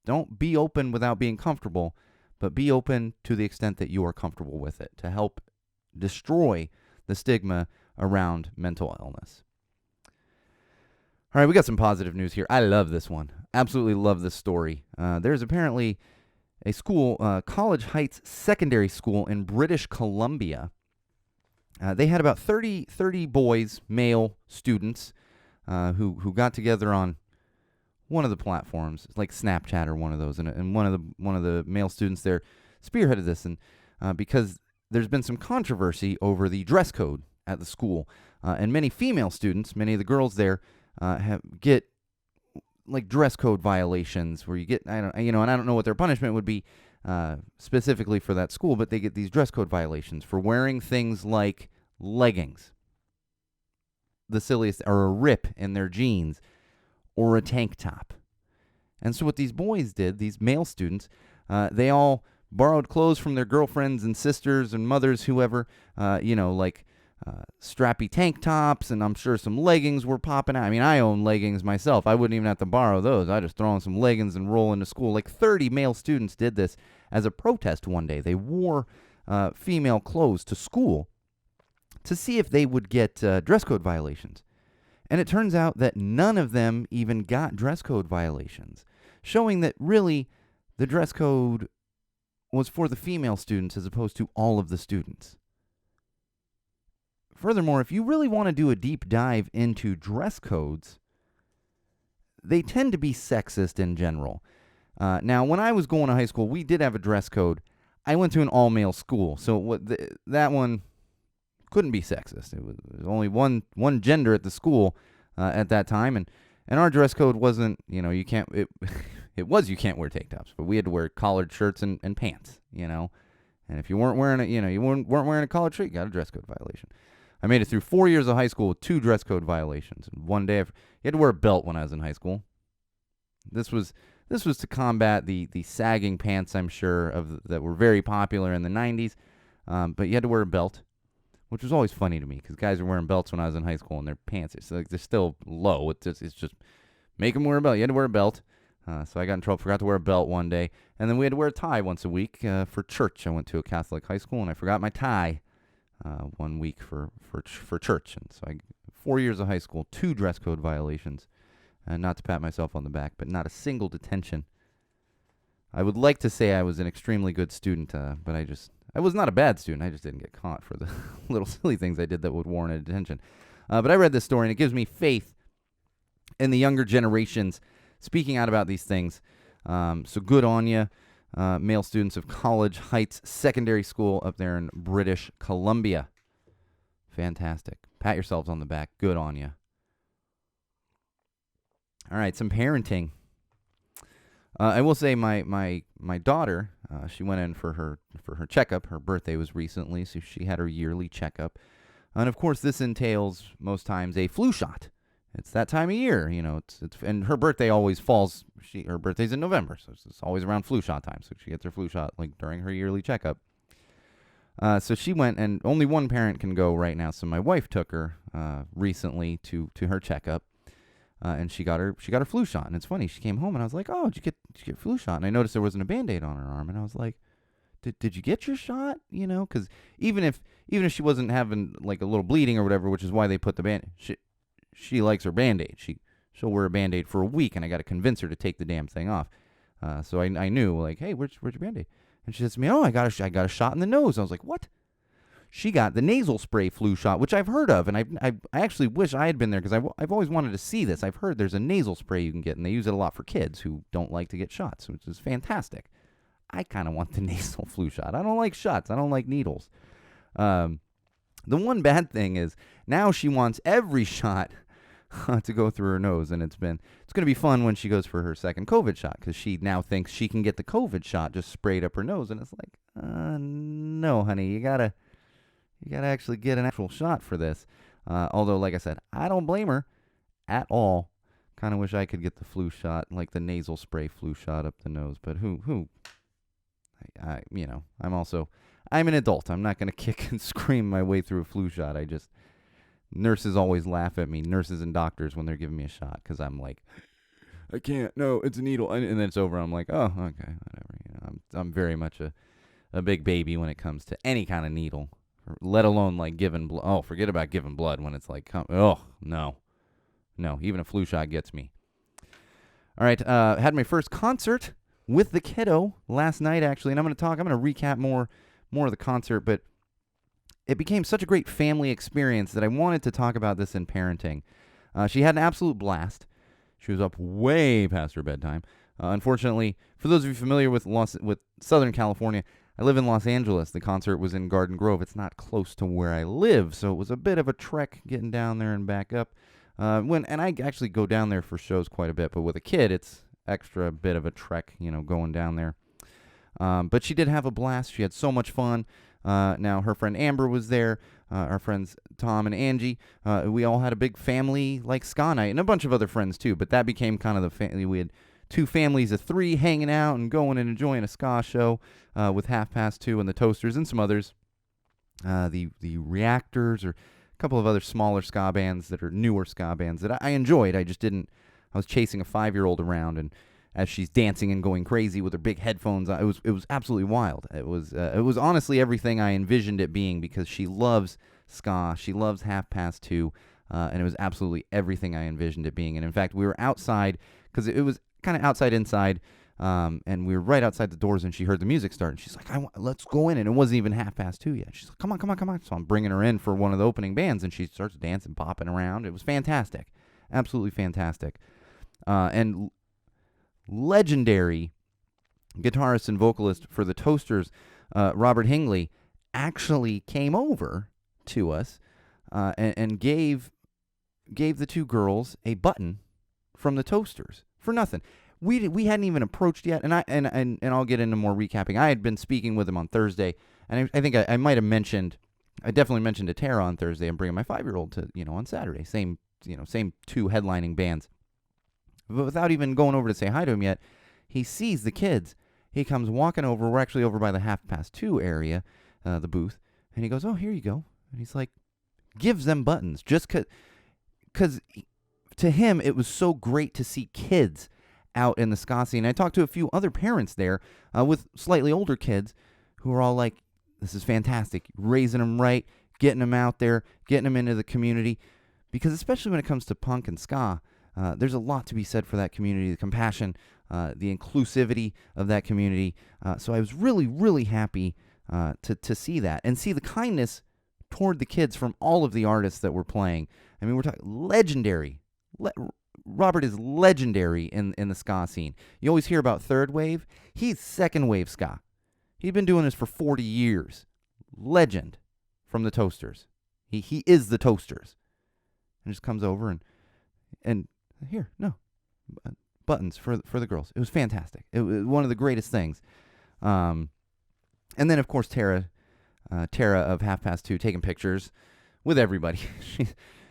Don't be open without being comfortable, but be open to the extent that you are comfortable with it to help destroy the stigma around mental illness. All right, we got some positive news here. I love this one. Absolutely love this story. There's apparently a school, College Heights Secondary School in British Columbia. They had about 30 boys, male students, who got together on one of the platforms, like Snapchat or one of those, and one of the male students there spearheaded this, and because there's been some controversy over the dress code at the school, and many female students, many of the girls there, get like dress code violations where you get and I don't know what their punishment would be specifically for that school, but they get these dress code violations for wearing things like leggings, the silliest, or a rip in their jeans, or a tank top. And so what these boys did, these male students, they all borrowed clothes from their girlfriends and sisters and mothers, whoever, like strappy tank tops, and I'm sure some leggings were popping out. I mean, I own leggings myself. I wouldn't even have to borrow those. I just throw on some leggings and roll into school. Like 30 male students did this as a protest one day. They wore female clothes to school to see if they would get dress code violations. And it turns out that none of them even got dress code violations, showing that really the dress code was for the female students as opposed to all of the students. Furthermore, if you really want to do a deep dive into dress codes, they tend to be sexist in general. Now, when I was going to high school, we did have a dress code. I went to an all-male school, so that one couldn't be sexist. It was only one gender at the school at that time, and our dress code wasn't, you can't. It was you can't wear tank tops, but we had to wear collared shirts and pants, And if you weren't wearing it, you weren't wearing a collared shirt, you got a dress code violation. I made it through 4 years of high school with 2 dress code violations. And one day, you had to wear a belt when I was in high school. This was to combat the sagging pants, I'm sure, that were very popular in the 90s. But you had to wear a belt, which was always funny to me because guys were wearing belts when I was in high school and their pants, they're still low. It's just make them wear a belt. You had to wear a belt. So I got in trouble, forgot to wear a belt one day. And then we had to wear a tie once a week for church. I went to a Catholic high school and I forgot my tie 1 week for church. And so 4 years of high school, 2 dress code violations. Not to pat myself on the back, but not a single detention. I would like to say I was an extremely good student, but I was not a bad student. I just didn't get caught for the little silly things I did that would warrant a detention. But I read this story, and it gives me faith in the younger generations speaking out about these things. So good on you, male students of College Heights Secondary School up there in British Columbia. Fantastic. Pat yourselves on the back. Good on you. All right, some parenting. I will say my daughter, she went in for her checkup. Her birthday was recently, so she had her yearly checkup. And of course, this entails most times a flu shot. It's that time of year, and her birthday always falls. Her birthday's in November, so it's always around flu shot time. So she gets her flu shot like during her yearly checkup. So she went, and only one parent can go right now. So my wife took her recently to her checkup. And she got her flu shot. And it's funny, she came home and I was like, "Oh, did you get flu shot?" And I noticed there wasn't a Band-Aid on her arm, and I was like, "Did you get your shot?" Because even if she wasn't having like a little bleeding or whatever, which is why they put the Band-Aid. She likes her Band-Aid. She'll wear a Band-Aid for a week, and I got to convince her to take the damn thing off. So I knew, like, "Hey, where's your Band-Aid?" And she says to me, "Oh, I got a shot in the nose." I was like, "What?" She got the nasal spray flu shot, which I've heard of, and I actually wish I had been there because I've always wanted to see this. I've heard there's a nasal spray you can get, and they use it a lot for kids who don't like to get shots, which is fantastic. I kind of want the nasal flu shot. I don't like shots. I don't like needles. The one bad thing is now she wants every shot to go through her nose, and it's going to be fun when she goes for her second COVID shot because she now thinks she can get the COVID shot just sprayed up her nose, and it's like, no, honey, you gotta actually get an actual shot for this. Although, like I said, I don't blame her at all. Kind of wish I could get the flu shot, like the nasal spray flu shot up the nose. But I'm an adult. I'm not going to kick and scream my way through a flu shot. Nurses always laugh at me, nurses and doctors, when they're giving me a shot, because I'm like, "I can't, no, it's a needle." And then it's over. I'm like, "Oh, okay, whatever." I'm very much a big baby when it comes to any kind of needle. Let alone like giving blood. Oh, forget about giving blood when it's like, no, even a flu shot gets me. All right, had my first concert with the kiddo last night, actually, and I'm going to recap more of the concert, but it became such a great family experience that I wanted to talk about this in parenting. She had an absolute blast. She was up way past her bedtime. Unfortunately, for those of you familiar with Southern California, I live in Los Angeles. The concert was in Garden Grove. It's not close to where I live, so it was a bit of a trek getting down there and back up. And I actually go down there for shows quite a bit, but with a kid, it's extra bit of a trek, going down there. But she did have a blast. She had so much fun. Now, her friend Amber was there. Our friends Tom and Angie. We all had a big family, like, ska night, and a bunch of other friends, too. But that became kind of the family. We had two families of three hanging out and going and enjoying a ska show with 2:30 and the Toasters and some others. The Reactors, or a couple of other smaller ska bands that are newer ska bands that I enjoyed. I was chasing a 5-year-old around, and as she's dancing and going crazy with her big headphones, it was absolutely wild. It was honestly everything I envisioned it being, because she loves ska, she loves 2:30, and it was absolutely everything I envisioned it being. And in fact, we were outside, because it was kind of outside inside, and we were right outside the doors, and she heard the music start, and she's like, let's go in. And it wasn't even 2:30 yet. She's like, come on. So I'm bringing her in for one of the opening bands, and she starts dancing, popping around. It was fantastic. Absolutely fantastic. And legendary guitarist and vocalist for the Toasters, Robert Hingley, actually came over to us and gave the two girls a button from the Toasters for nothing. We hadn't even approached yet, and I'll get into more recapping. I had been speaking with him on Thursday, and I think I might have mentioned, I definitely mentioned to Tara on Thursday, I'm bringing my 5-year-old to, on Saturday, same two headlining bands. But without even going over to say hi to him yet, he sees the kids. He comes walking over. We're actually over by the 2:30 area, the booth, and he goes, "Oh, here you go." And he's like, gives them buttons just because to him it was so great to see kids out in the ska scene. I talked to a few other parents there with slightly older kids who are all like, "This is fantastic, raising them right, getting them out there, getting them into the community," because especially when it comes to punk and ska. There's a lot to be said for that community, the compassion, the inclusivity of that community. So I was really, really happy to see that and see the kindness toward the kids from all of the artists that were playing. I mean, we're talking legendary. Robert is legendary in the ska scene. You always hear about third wave. He's second wave ska. He's been doing this for 40 years. Legend from the Toasters. He is the Toasters. And just comes over and here, no, buttons for the girls. It was fantastic. It was one of the greatest things. And then, of course, Tara of 2:30 taking pictures with everybody.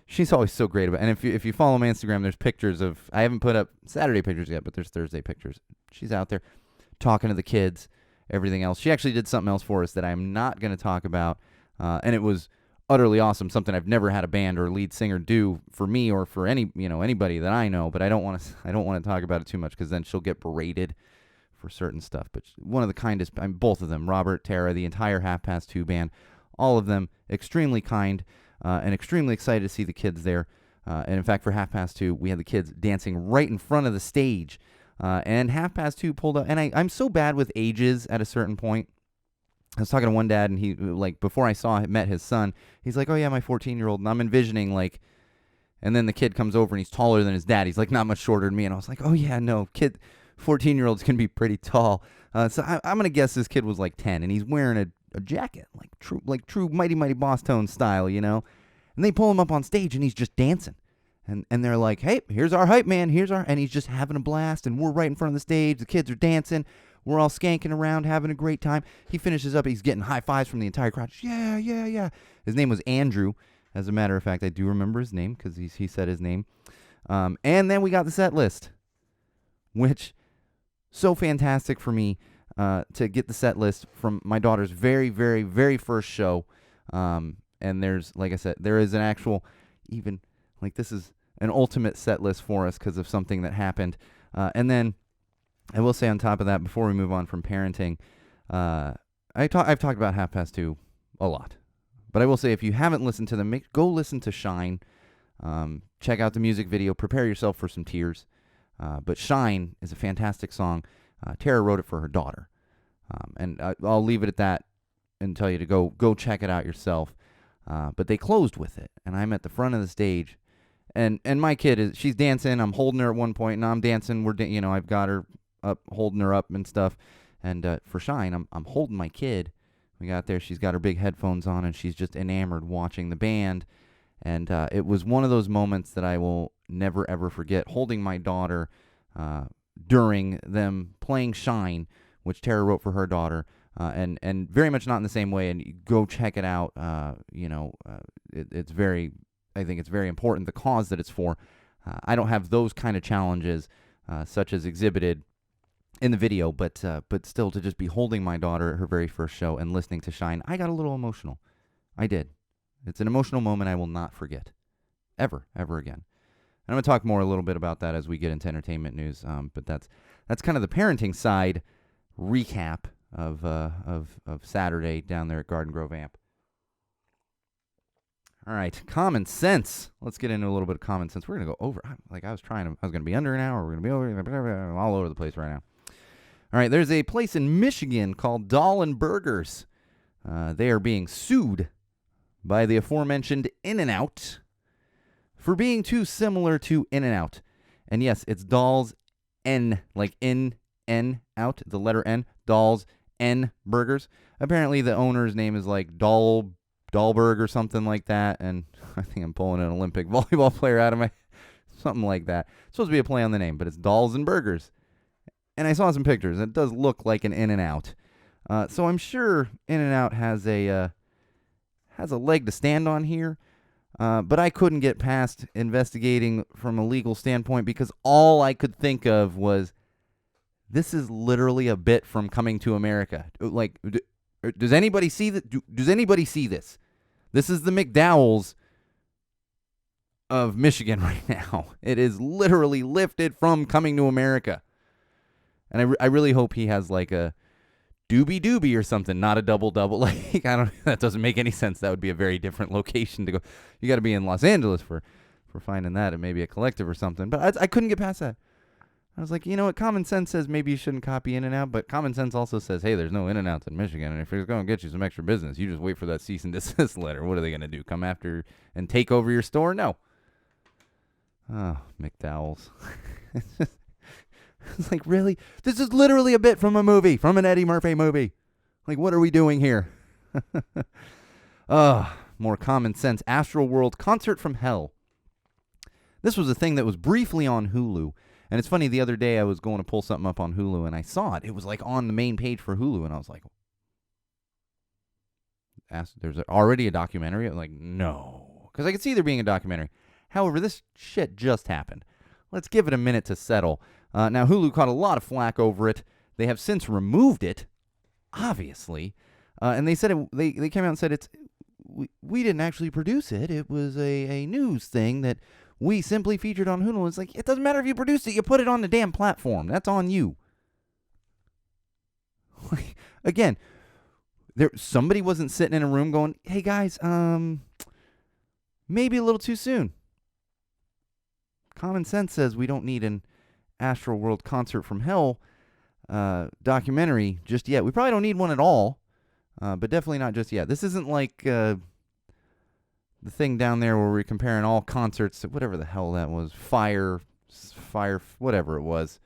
She's always so great about it. And if you follow my Instagram, there's pictures of, I haven't put up Saturday pictures yet, but there's Thursday pictures. She's out there talking to the kids, everything else. She actually did something else for us that I'm not going to talk about, and it was utterly awesome, something I've never had a band or lead singer do for me or for anybody that I know, but I don't want to talk about it too much, because then she'll get berated for certain stuff. But one of the kindest, both of them, Robert, Tara, the entire 2:30 band, all of them extremely kind and extremely excited to see the kids there. And in fact, for 2:30, we had the kids dancing right in front of the stage, and 2:30 pulled up. And I'm so bad with ages at a certain point. I was talking to one dad, and he, like, before I met his son, he's like, "Oh yeah, my 14-year-old," and I'm envisioning, like, and then the kid comes over and he's taller than his dad. He's like not much shorter than me, and I was like, "Oh yeah, no, 14-year-olds can be pretty tall." So I'm gonna guess this kid was like 10, and he's wearing a jacket, like true Mighty Mighty Boss Tone style, And they pull him up on stage, and he's just dancing, and they're like, "Hey, here's our hype man, and he's just having a blast, and we're right in front of the stage. The kids are dancing. We're all skanking around, having a great time." He finishes up. He's getting high fives from the entire crowd. Yeah, yeah, yeah. His name was Andrew. As a matter of fact, I do remember his name because he said his name. And then we got the set list, which so fantastic for me to get the set list from my daughter's very, very, very first show. And there's, like I said, there is an actual, even, like, this is an ultimate set list for us because of something that happened. And then I will say on top of that, before we move on from parenting, I've talked about 2:30 a lot. But I will say, if you haven't listened to them, go listen to Shine. Check out the music video. Prepare yourself for some tears. But Shine is a fantastic song. Tara wrote it for her daughter. And I'll leave it at that and tell you to go check it out yourself. But they closed with it. And I'm at the front of the stage. And my kid, she's dancing. I'm holding her at one point, and I'm dancing. I've got her up, holding her up and stuff. And for Shine, I'm holding my kid. We got there. She's got her big headphones on, and she's just enamored watching the band. And it was one of those moments that I will never, ever forget, holding my daughter during them playing Shine, which Tara wrote for her daughter, and very much not in the same way. And go check it out. It's very, I think it's very important, the cause that it's for. I don't have those kind of challenges such as exhibited in the video, but still to just be holding my daughter at her very first show and listening to Shine, I got a little emotional. I did. It's an emotional moment I will not forget. Ever again. And I'm going to talk more a little bit about that as we get into entertainment news, but that's kind of the parenting side recap of Saturday down there at Garden Grove Amp. All right, common sense. Let's get into a little bit of common sense. We're going to go over, like I was going to be under an hour. We're going to be over, all over the place right now. All right, there's a place in Michigan called Dahlin Burgers. They are being sued by the aforementioned In-N-Out for being too similar to In-N-Out. And yes, it's Dahl's N, like In-N-Out, the letter N, Dahl's N Burgers. Apparently the owner's name is like Dahlberg or something like that, and I think I'm pulling an Olympic volleyball player out of my, something like that. It's supposed to be a play on the name, but it's Dahl's and Burgers. And I saw some pictures. It does look like an In-N-Out. So I'm sure In-N-Out has a leg to stand on here. But I couldn't get past investigating from a legal standpoint because all I could think of was, this is literally a bit from Coming to America. Like, does anybody see that? Does anybody see this? This is the McDowells of Michigan right now. It is literally lifted from Coming to America. And I really hope he has like a doobie or something, not a double. Like, that doesn't make any sense. That would be a very different location to go. You got to be in Los Angeles for finding that, and maybe a collective or something. But I couldn't get past that. I was like, you know what? Common sense says maybe you shouldn't copy In-N-Out, but common sense also says, hey, there's no In-N-Outs in Michigan, and if you're going to get you some extra business, you just wait for that cease and desist letter. What are they going to do? Come after and take over your store? No. Oh, McDowell's. It's like, really? This is literally a bit from a movie, from an Eddie Murphy movie. Like, what are we doing here? More common sense. Astral World Concert from Hell. This was a thing that was briefly on Hulu. And it's funny, the other day I was going to pull something up on Hulu, and I saw it. It was like on the main page for Hulu, and I was like, there's already a documentary? I'm like, no. Because I could see there being a documentary. However, this shit just happened. Let's give it a minute to settle. Now, Hulu caught a lot of flack over it. They have since removed it, obviously. And they said they came out and said we didn't actually produce it. It was a news thing that we simply featured on Hulu. It's like, it doesn't matter if you produced it. You put it on the damn platform. That's on you. Again, somebody wasn't sitting in a room going, hey, guys, maybe a little too soon. Common sense says we don't need an Astral World Concert from Hell documentary just yet. We probably don't need one at all, but definitely not just yet. This isn't like the thing down there where we're comparing all concerts to whatever the hell that was, fire, whatever it was.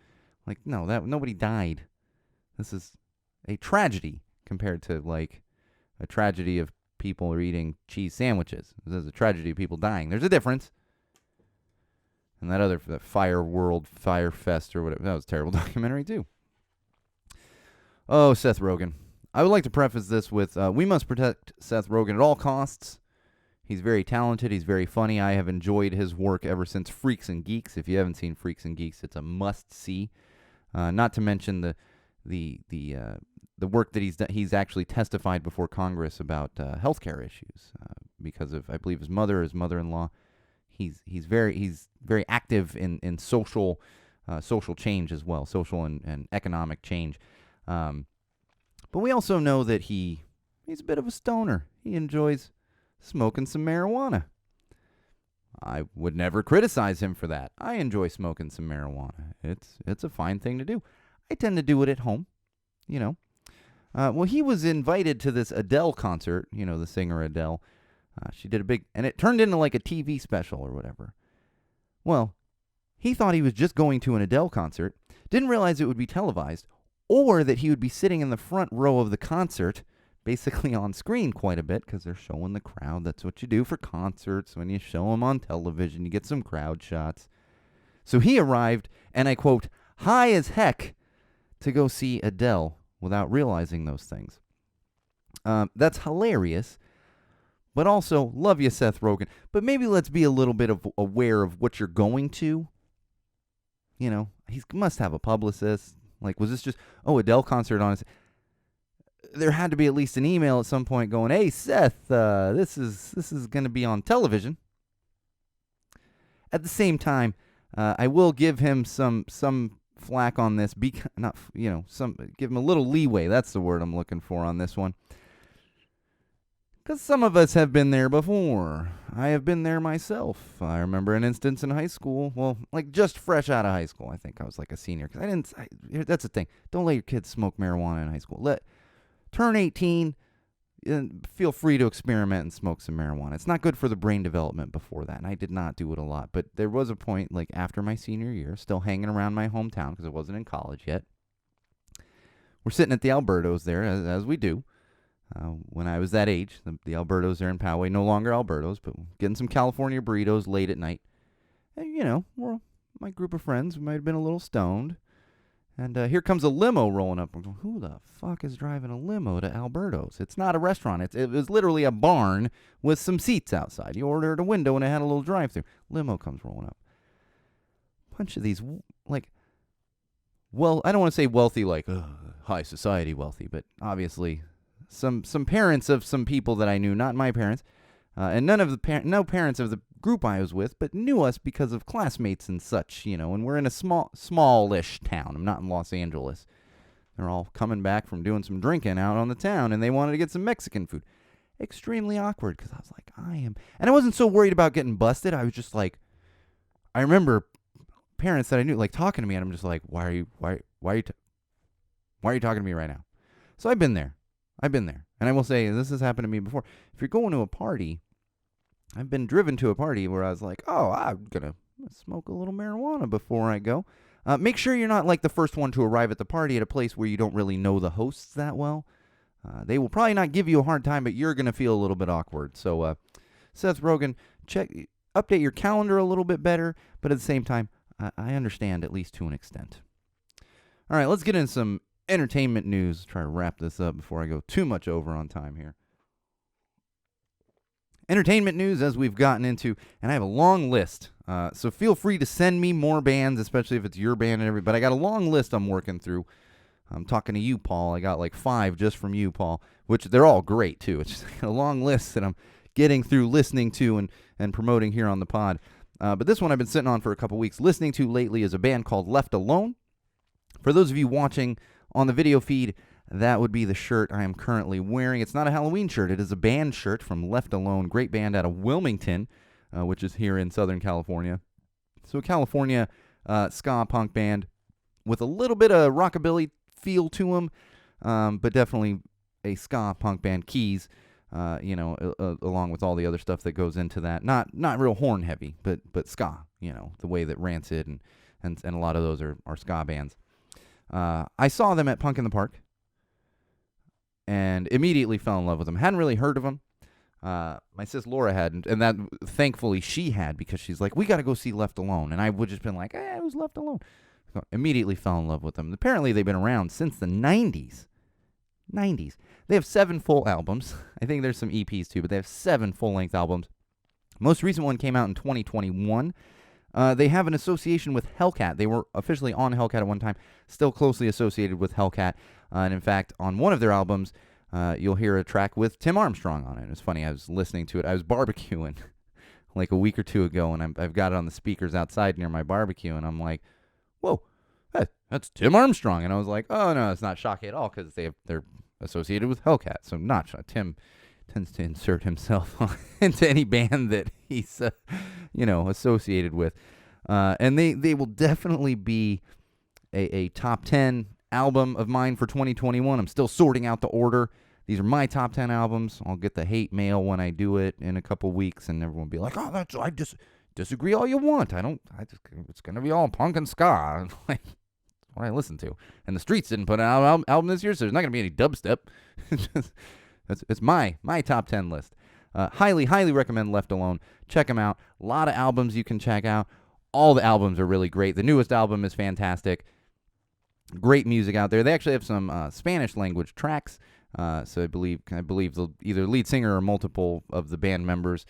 Like, no, nobody died. This is a tragedy compared to like a tragedy of people are eating cheese sandwiches. This is a tragedy of people dying. There's a difference. And that Fire World, Fire Fest or whatever, that was a terrible documentary too. Oh, Seth Rogen. I would like to preface this with, we must protect Seth Rogen at all costs. He's very talented. He's very funny. I have enjoyed his work ever since Freaks and Geeks. If you haven't seen Freaks and Geeks, it's a must-see. Not to mention the work that he's actually testified before Congress about healthcare issues because of, I believe, his mother-in-law. He's very active in social change as well, social and economic change. But we also know that he's a bit of a stoner. He enjoys smoking some marijuana. I would never criticize him for that. I enjoy smoking some marijuana. It's a fine thing to do. I tend to do it at home, you know. Well, he was invited to this Adele concert, you know, the singer Adele. She did and it turned into like a TV special or whatever. Well, he thought he was just going to an Adele concert, didn't realize it would be televised, or that he would be sitting in the front row of the concert, basically on screen quite a bit, because they're showing the crowd. That's what you do for concerts. When you show them on television, you get some crowd shots. So he arrived, and I quote, high as heck, to go see Adele without realizing those things. That's hilarious. But also, love you, Seth Rogen. But maybe let's be a little bit aware of what you're going to. You know, he must have a publicist. Like, was this just, Adele concert on? There had to be at least an email at some point going, hey, Seth, this is going to be on television. At the same time, I will give him some flack on this. Give him a little leeway. That's the word I'm looking for on this one. Because some of us have been there before. I have been there myself. I remember an instance in high school. Well, like just fresh out of high school. I think I was like a senior. Because that's the thing. Don't let your kids smoke marijuana in high school. Turn 18 and feel free to experiment and smoke some marijuana. It's not good for the brain development before that. And I did not do it a lot. But there was a point, like after my senior year, still hanging around my hometown because I wasn't in college yet. We're sitting at the Albertos there, as we do. When I was that age, the Albertos there in Poway, no longer Albertos, but getting some California burritos late at night. And, my group of friends might have been a little stoned. And here comes a limo rolling up. I'm going, who the fuck is driving a limo to Alberto's? It's not a restaurant. It was literally a barn with some seats outside. You ordered a window and it had a little drive-thru. Limo comes rolling up. Bunch of these, I don't want to say wealthy, like high society wealthy, but obviously some parents of some people that I knew, not my parents, and no parents of the group I was with, but knew us because of classmates and such, and we're in a smallish town. I'm not in Los Angeles. They're all coming back from doing some drinking out on the town, and they wanted to get some Mexican food. Extremely awkward, because I was like, and I wasn't so worried about getting busted. I was just like, I remember parents that I knew, like, talking to me, and I'm just like, why are you talking to me right now? So I've been there. And I will say, this has happened to me before. If you're going to a party, I've been driven to a party where I was like, I'm going to smoke a little marijuana before I go. Make sure you're not like the first one to arrive at the party at a place where you don't really know the hosts that well. They will probably not give you a hard time, but you're going to feel a little bit awkward. So, Seth Rogen, update your calendar a little bit better, but at the same time, I understand at least to an extent. All right, let's get into some entertainment news. Try to wrap this up before I go too much over on time here. Entertainment news, as we've gotten into, and I have a long list, so feel free to send me more bands, especially if it's your band and everything, but I got a long list I'm working through. I'm talking to you, Paul. I got like 5 just from you, Paul, which they're all great, too. It's just a long list that I'm getting through listening to and promoting here on the pod. But this one I've been sitting on for a couple weeks. Listening to lately is a band called Left Alone. For those of you watching on the video feed, that would be the shirt I am currently wearing. It's not a Halloween shirt. It is a band shirt from Left Alone. Great band out of Wilmington, which is here in Southern California. So a California ska punk band with a little bit of rockabilly feel to them, but definitely a ska punk band. Keys, along with all the other stuff that goes into that. Not real horn heavy, but ska, the way that Rancid and a lot of those are ska bands. I saw them at Punk in the Park and immediately fell in love with them. Hadn't really heard of them. My sis Laura hadn't, and that thankfully she had, because she's like, we got to go see Left Alone. And I would just been like, who's Left Alone? So immediately fell in love with them. Apparently they've been around since the 90s. They have 7 full albums. I think there's some EPs too, but they have 7 full-length albums. Most recent one came out in 2021. They have an association with Hellcat. They were officially on Hellcat at one time, still closely associated with Hellcat. And in fact, on one of their albums, you'll hear a track with Tim Armstrong on it. It's funny, I was listening to it. I was barbecuing like a week or two ago, and I've got it on the speakers outside near my barbecue, and I'm like, whoa, that's Tim Armstrong. And I was like, oh, no, it's not shocking at all, because they're associated with Hellcat. So not shocking. Tim tends to insert himself into any band that he's, associated with. And they will definitely be a top 10 album of mine for 2021. I'm still sorting out the order. These are my top 10 albums. I'll get the hate mail when I do it in a couple weeks, and everyone will be like, I disagree all you want. It's going to be all punk and ska. Like, what I listen to. And the Streets didn't put out an album this year, so there's not going to be any dubstep. It's my top 10 list. Highly recommend Left Alone. Check them out. A lot of albums you can check out. All the albums are really great. The newest album is fantastic. Great music out there. They actually have some Spanish language tracks. So I believe either lead singer or multiple of the band members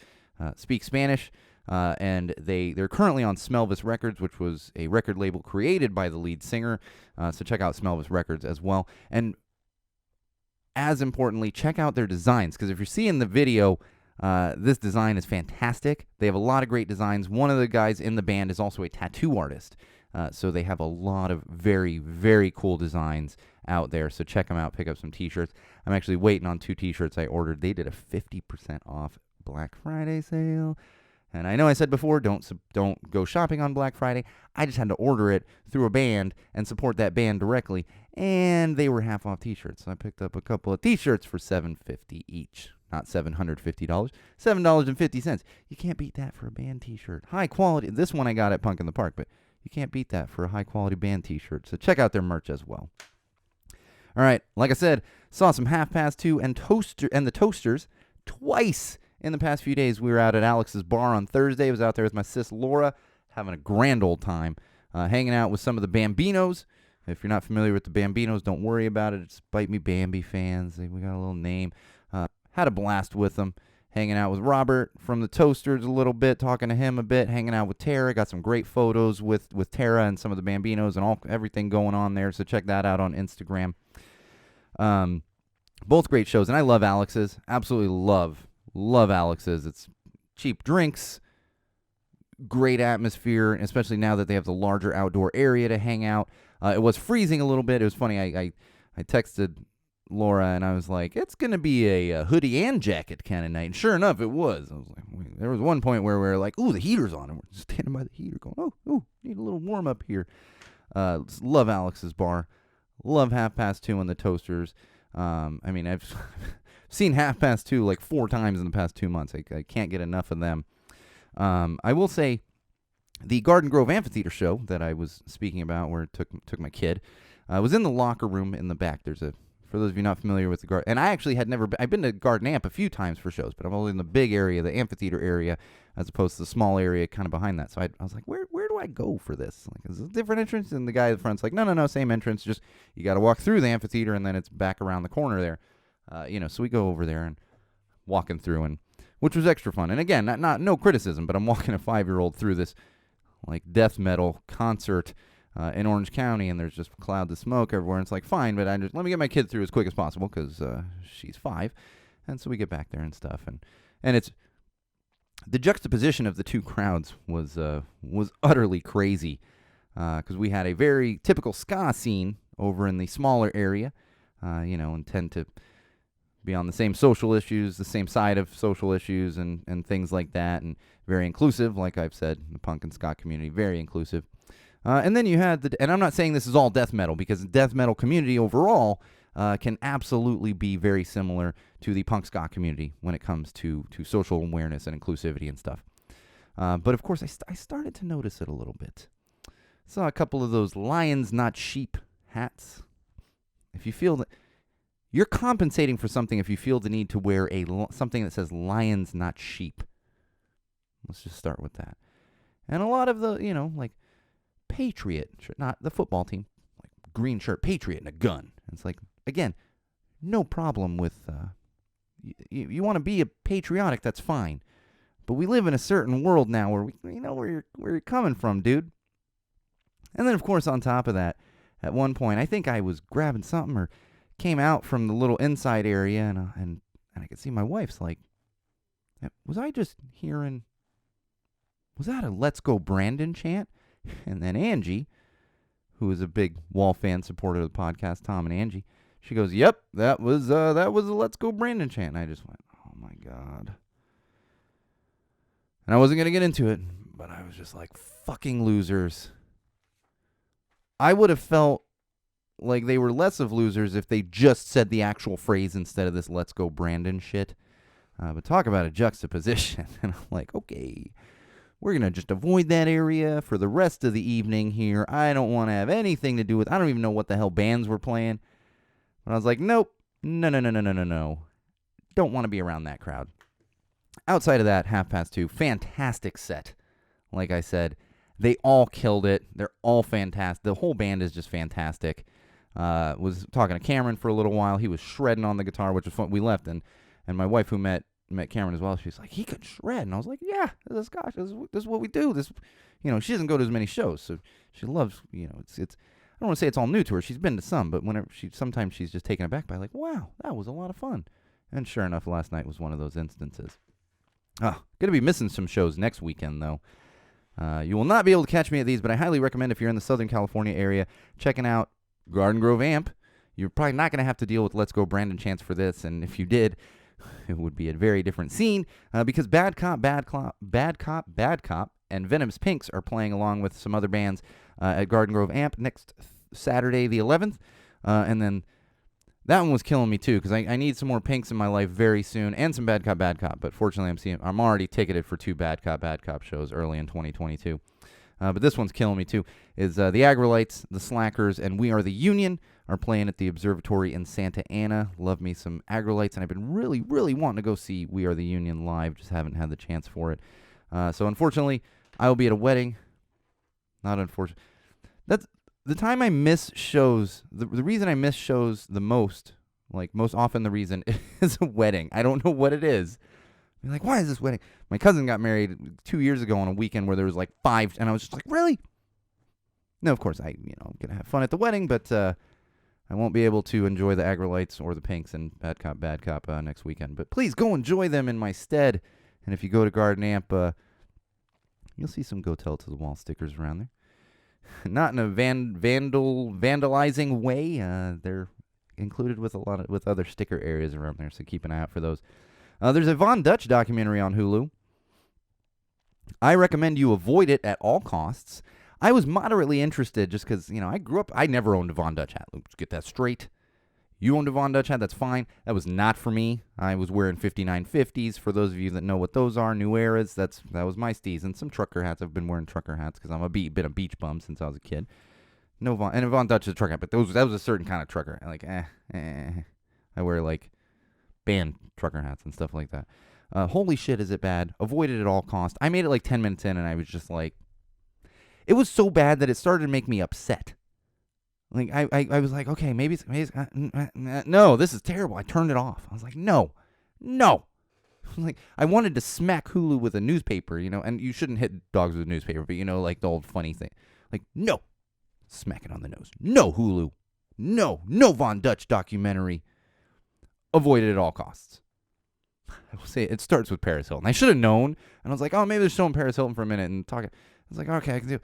speak Spanish. and they're currently on Smelvis Records, which was a record label created by the lead singer. So check out Smelvis Records as well. And as importantly, check out their designs, because if you're seeing the video, this design is fantastic. They have a lot of great designs. One of the guys in the band is also a tattoo artist. So they have a lot of very, very cool designs out there. So check them out. Pick up some t-shirts. I'm actually waiting on 2 t-shirts I ordered. They did a 50% off Black Friday sale. And I know I said before, don't go shopping on Black Friday. I just had to order it through a band and support that band directly. And they were half off t-shirts. So I picked up a couple of t-shirts for $7.50 each. Not $750, $7.50. You can't beat that for a band t-shirt. High quality. This one I got at Punk in the Park, but you can't beat that for a high quality band t-shirt. So check out their merch as well. All right, like I said, saw some 2:30 and the Toasters twice in the past few days. We were out at Alex's bar on Thursday. I was out there with my sis Laura, having a grand old time, hanging out with some of the Bambinos. If you're not familiar with the Bambinos, don't worry about it. It's Bite Me Bambi fans. We got a little name. Had a blast with them, hanging out with Robert from the Toasters a little bit, talking to him a bit, hanging out with Tara. Got some great photos with Tara and some of the Bambinos and everything going on there. So check that out on Instagram. Both great shows, and I love Alex's. Absolutely love Alex's. It's cheap drinks, great atmosphere, especially now that they have the larger outdoor area to hang out. It was freezing a little bit. It was funny. I texted Laura and I was like, it's going to be a hoodie and jacket kind of night. And sure enough, it was. I was like, wait. There was one point where we were like, ooh, the heater's on. And we're just standing by the heater going, oh, need a little warm up here. Love Alex's bar. Love 2:30 and the Toasters. I mean, I've seen 2:30 like 4 times in the past 2 months. I can't get enough of them. I will say the Garden Grove Amphitheater show that I was speaking about, where it took my kid, was in the locker room in the back. For those of you not familiar with the Garden, and I actually had never been, I've been to Garden Amp a few times for shows, but I'm only in the big area, the amphitheater area, as opposed to the small area kind of behind that. So I was like, where do I go for this? Like, is this a different entrance? And the guy at the front's like, no, same entrance. Just you got to walk through the amphitheater, and then it's back around the corner there. So we go over there and walking through, and which was extra fun. And again, no criticism, but I'm walking a 5-year-old through this like death metal concert in Orange County, and there's just clouds of smoke everywhere. And it's like, fine, but let me get my kid through as quick as possible because she's 5. And so we get back there and stuff. And it's the juxtaposition of the two crowds was utterly crazy because we had a very typical ska scene over in the smaller area, and tend to be on the same social issues, the same side of social issues and things like that, and very inclusive, like I've said, the punk and ska community, very inclusive. And then you had and I'm not saying this is all death metal, because the death metal community overall can absolutely be very similar to the punk ska community when it comes to social awareness and inclusivity and stuff. But of course, I started to notice it a little bit. Saw a couple of those lions, not sheep hats. If you feel that you're compensating for something, if you feel the need to wear something that says lions, not sheep. Let's just start with that. And a lot of the, like Patriot, not the football team, like green shirt, Patriot and a gun. It's like, again, no problem with, you want to be a patriotic, that's fine. But we live in a certain world now where we know where you're coming from, dude. And then, of course, on top of that, at one point, I think I was grabbing something or came out from the little inside area, and I could see my wife's like, was I just hearing, was that a Let's Go Brandon chant? And then Angie, who is a big Wall fan supporter of the podcast, Tom and Angie, she goes, yep, that was a Let's Go Brandon chant. And I just went, oh my God. And I wasn't going to get into it, but I was just like, fucking losers. I would have felt like they were less of losers if they just said the actual phrase instead of this Let's Go Brandon shit. But talk about a juxtaposition. And I'm like, okay, we're going to just avoid that area for the rest of the evening here. I don't want to have anything to do with, I don't even know what the hell bands were playing. But I was like, nope, no. Don't want to be around that crowd. Outside of that, 2:30, fantastic set. Like I said, they all killed it. They're all fantastic. The whole band is just fantastic. Was talking to Cameron for a little while. He was shredding on the guitar, which was fun. We left, and my wife, who met met Cameron as well. She's like, he could shred. And I was like, yeah, this is what we do. This, she doesn't go to as many shows. So she loves, it's I don't want to say it's all new to her. She's been to some, but sometimes she's just taken aback by like, wow, that was a lot of fun. And sure enough, last night was one of those instances. Going to be missing some shows next weekend, though. You will not be able to catch me at these, but I highly recommend if you're in the Southern California area, checking out Garden Grove Amp. You're probably not going to have to deal with Let's Go Brandon Chance for this, and if you did, it would be a very different scene, because Bad Cop, and Venom's Pinks are playing along with some other bands at Garden Grove Amp next Saturday the 11th, and then that one was killing me too, because I need some more Pinks in my life very soon, and some Bad Cop, but fortunately I'm already ticketed for 2 Bad Cop shows early in 2022. But this one's killing me too, is the Agrolites, the Slackers, and We Are the Union are playing at the Observatory in Santa Ana. Love me some Agrolites, and I've been really, really wanting to go see We Are the Union live, just haven't had the chance for it. So unfortunately, I will be at a wedding. Not unfortunate. That's the time I miss shows. The reason I miss shows the most, like most often the reason, is a wedding. I don't know what it is. I'm like, why is this wedding? My cousin got married 2 years ago on a weekend where there was like 5, and I was just like, really? No, of course, I'm going to have fun at the wedding, but I won't be able to enjoy the Agrolites or the Pinks and Bad Cop next weekend. But please go enjoy them in my stead. And if you go to Garden Amp, you'll see some Go Tell It to the Wall stickers around there. Not in a vandalizing way. They're included with with other sticker areas around there, so keep an eye out for those. There's a Von Dutch documentary on Hulu. I recommend you avoid it at all costs. I was moderately interested just because, I grew up, I never owned a Von Dutch hat. Let's get that straight. You owned a Von Dutch hat, that's fine. That was not for me. I was wearing 5950s. For those of you that know what those are, New Eras, that was my steez. And some trucker hats. I've been wearing trucker hats because I'm been a beach bum since I was a kid. And a Von Dutch is a trucker hat, but that was a certain kind of trucker. Like, I wear like band trucker hats and stuff like that. Holy shit, is it bad? Avoid it at all costs. I made it like 10 minutes in, and I was just like, it was so bad that it started to make me upset. Like, I was like, okay, maybe it's no, this is terrible. I turned it off. I was like, no. Like, I wanted to smack Hulu with a newspaper, and you shouldn't hit dogs with a newspaper, but like the old funny thing. Like, no. Smack it on the nose. No, Hulu. No Von Dutch documentary. Avoid it at all costs. I will say it starts with Paris Hilton. I should have known, and I was like, oh, maybe they're showing Paris Hilton for a minute and talking. I was like, okay, I can do it.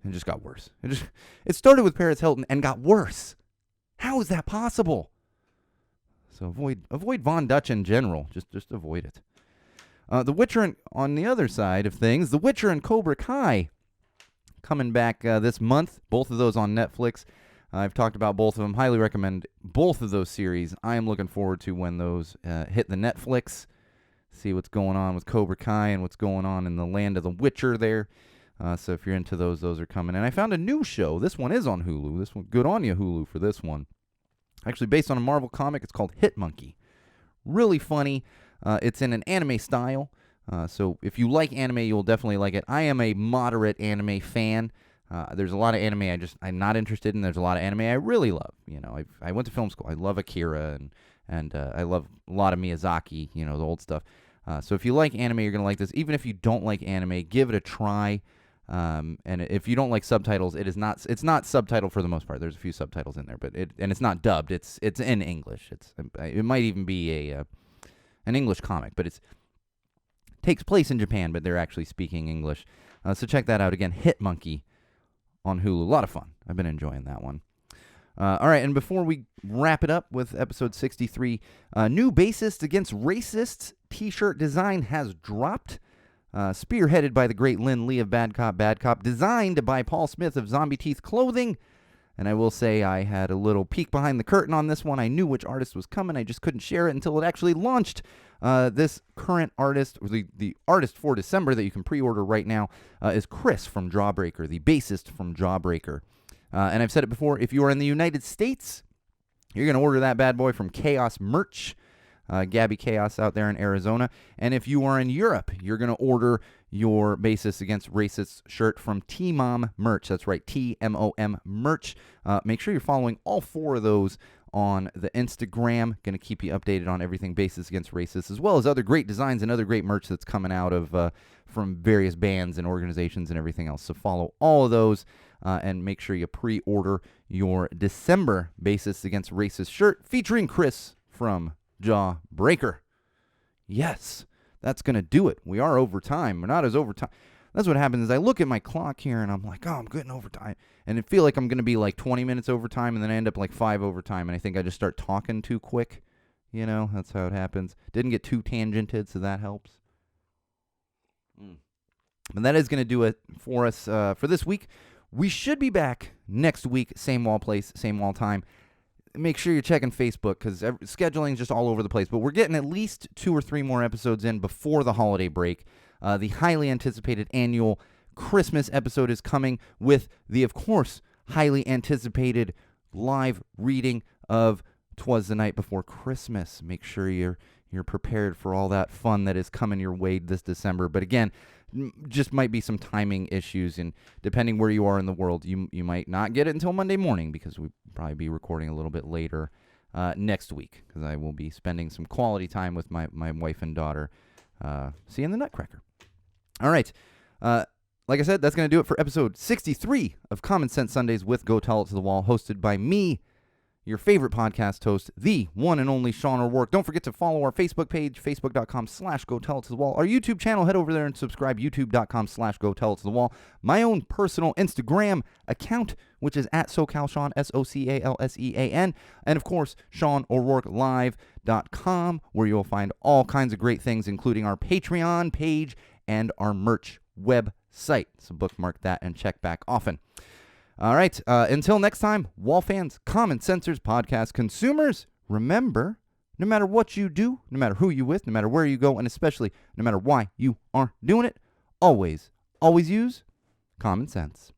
And it just got worse. It started with Paris Hilton and got worse. How is that possible? So avoid Von Dutch in general. Just avoid it. The Witcher, on the other side of things, The Witcher and Cobra Kai coming back this month. Both of those on Netflix. I've talked about both of them. Highly recommend both of those series. I am looking forward to when those hit the Netflix. See what's going on with Cobra Kai and what's going on in the land of The Witcher there. So if you're into those are coming. And I found a new show. This one is on Hulu. This one, good on you, Hulu, for this one. Actually based on a Marvel comic. It's called Hit Monkey. Really funny. It's in an anime style. So if you like anime, you'll definitely like it. I am a moderate anime fan. There's a lot of anime I'm not interested in. There's a lot of anime I really love. I went to film school. I love Akira and I love a lot of Miyazaki, the old stuff. So if you like anime, you're going to like this. Even if you don't like anime, give it a try. And if you don't like subtitles, it's not subtitled for the most part. There's a few subtitles in there, but it's not dubbed. It's in English. It might even be an English comic, but it takes place in Japan, but they're actually speaking English. So check that out again. Hit Monkey on Hulu. A lot of fun. I've been enjoying that one. All right, and before we wrap it up with episode 63, new Bassists Against Racists t-shirt design has dropped. Spearheaded by the great Lynn Lee of Bad Cop, designed by Paul Smith of Zombie Teeth Clothing. And I will say I had a little peek behind the curtain on this one. I knew which artist was coming. I just couldn't share it until it actually launched. This current artist, or the artist for December that you can pre-order right now, is Chris from Jawbreaker, the bassist from Jawbreaker. And I've said it before, if you are in the United States, you're going to order that bad boy from Chaos Merch. Gabby Chaos out there in Arizona. And if you are in Europe, you're going to order your Bassists Against Racists shirt from T-Mom Merch. That's right, T-M-O-M Merch. Make sure you're following all 4 of those on the Instagram. Going to keep you updated on everything Bassists Against Racists, as well as other great designs and other great merch that's coming out of from various bands and organizations and everything else. So follow all of those and make sure you pre-order your December Bassists Against Racists shirt featuring Chris from Jawbreaker. Yes, that's going to do it. We are over time. We're not as over time. That's what happens is I look at my clock here and I'm like, oh, I'm getting overtime. And I feel like I'm going to be like 20 minutes overtime, and then I end up like 5 overtime. And I think I just start talking too quick. You know, that's how it happens. Didn't get too tangented, so that helps. But that is going to do it for us for this week. We should be back next week, same wall place, same wall time. Make sure you're checking Facebook because scheduling is just all over the place. But we're getting at least 2 or 3 more episodes in before the holiday break. The highly anticipated annual Christmas episode is coming with the, of course, highly anticipated live reading of 'Twas the Night Before Christmas. Make sure you're prepared for all that fun that is coming your way this December. But again, just might be some timing issues, and depending where you are in the world, you might not get it until Monday morning because we'll probably be recording a little bit later next week because I will be spending some quality time with my wife and daughter seeing the Nutcracker. All right. Like I said, that's going to do it for episode 63 of Common Sense Sundays with Go Tell It to the Wall, hosted by me, your favorite podcast host, the one and only Sean O'Rourke. Don't forget to follow our Facebook page, facebook.com/Go Tell It to the Wall. Our YouTube channel, head over there and subscribe, youtube.com/Go Tell It to the Wall. My own personal Instagram account, which is at SoCalSean, SoCalSean. And of course, SeanO'RourkeLive.com, where you'll find all kinds of great things, including our Patreon page and our merch website. So bookmark that and check back often. All right, until next time, Wall fans, Common Sensors podcast consumers, remember, no matter what you do, no matter who you're with, no matter where you go, and especially no matter why you are doing it, always use common sense.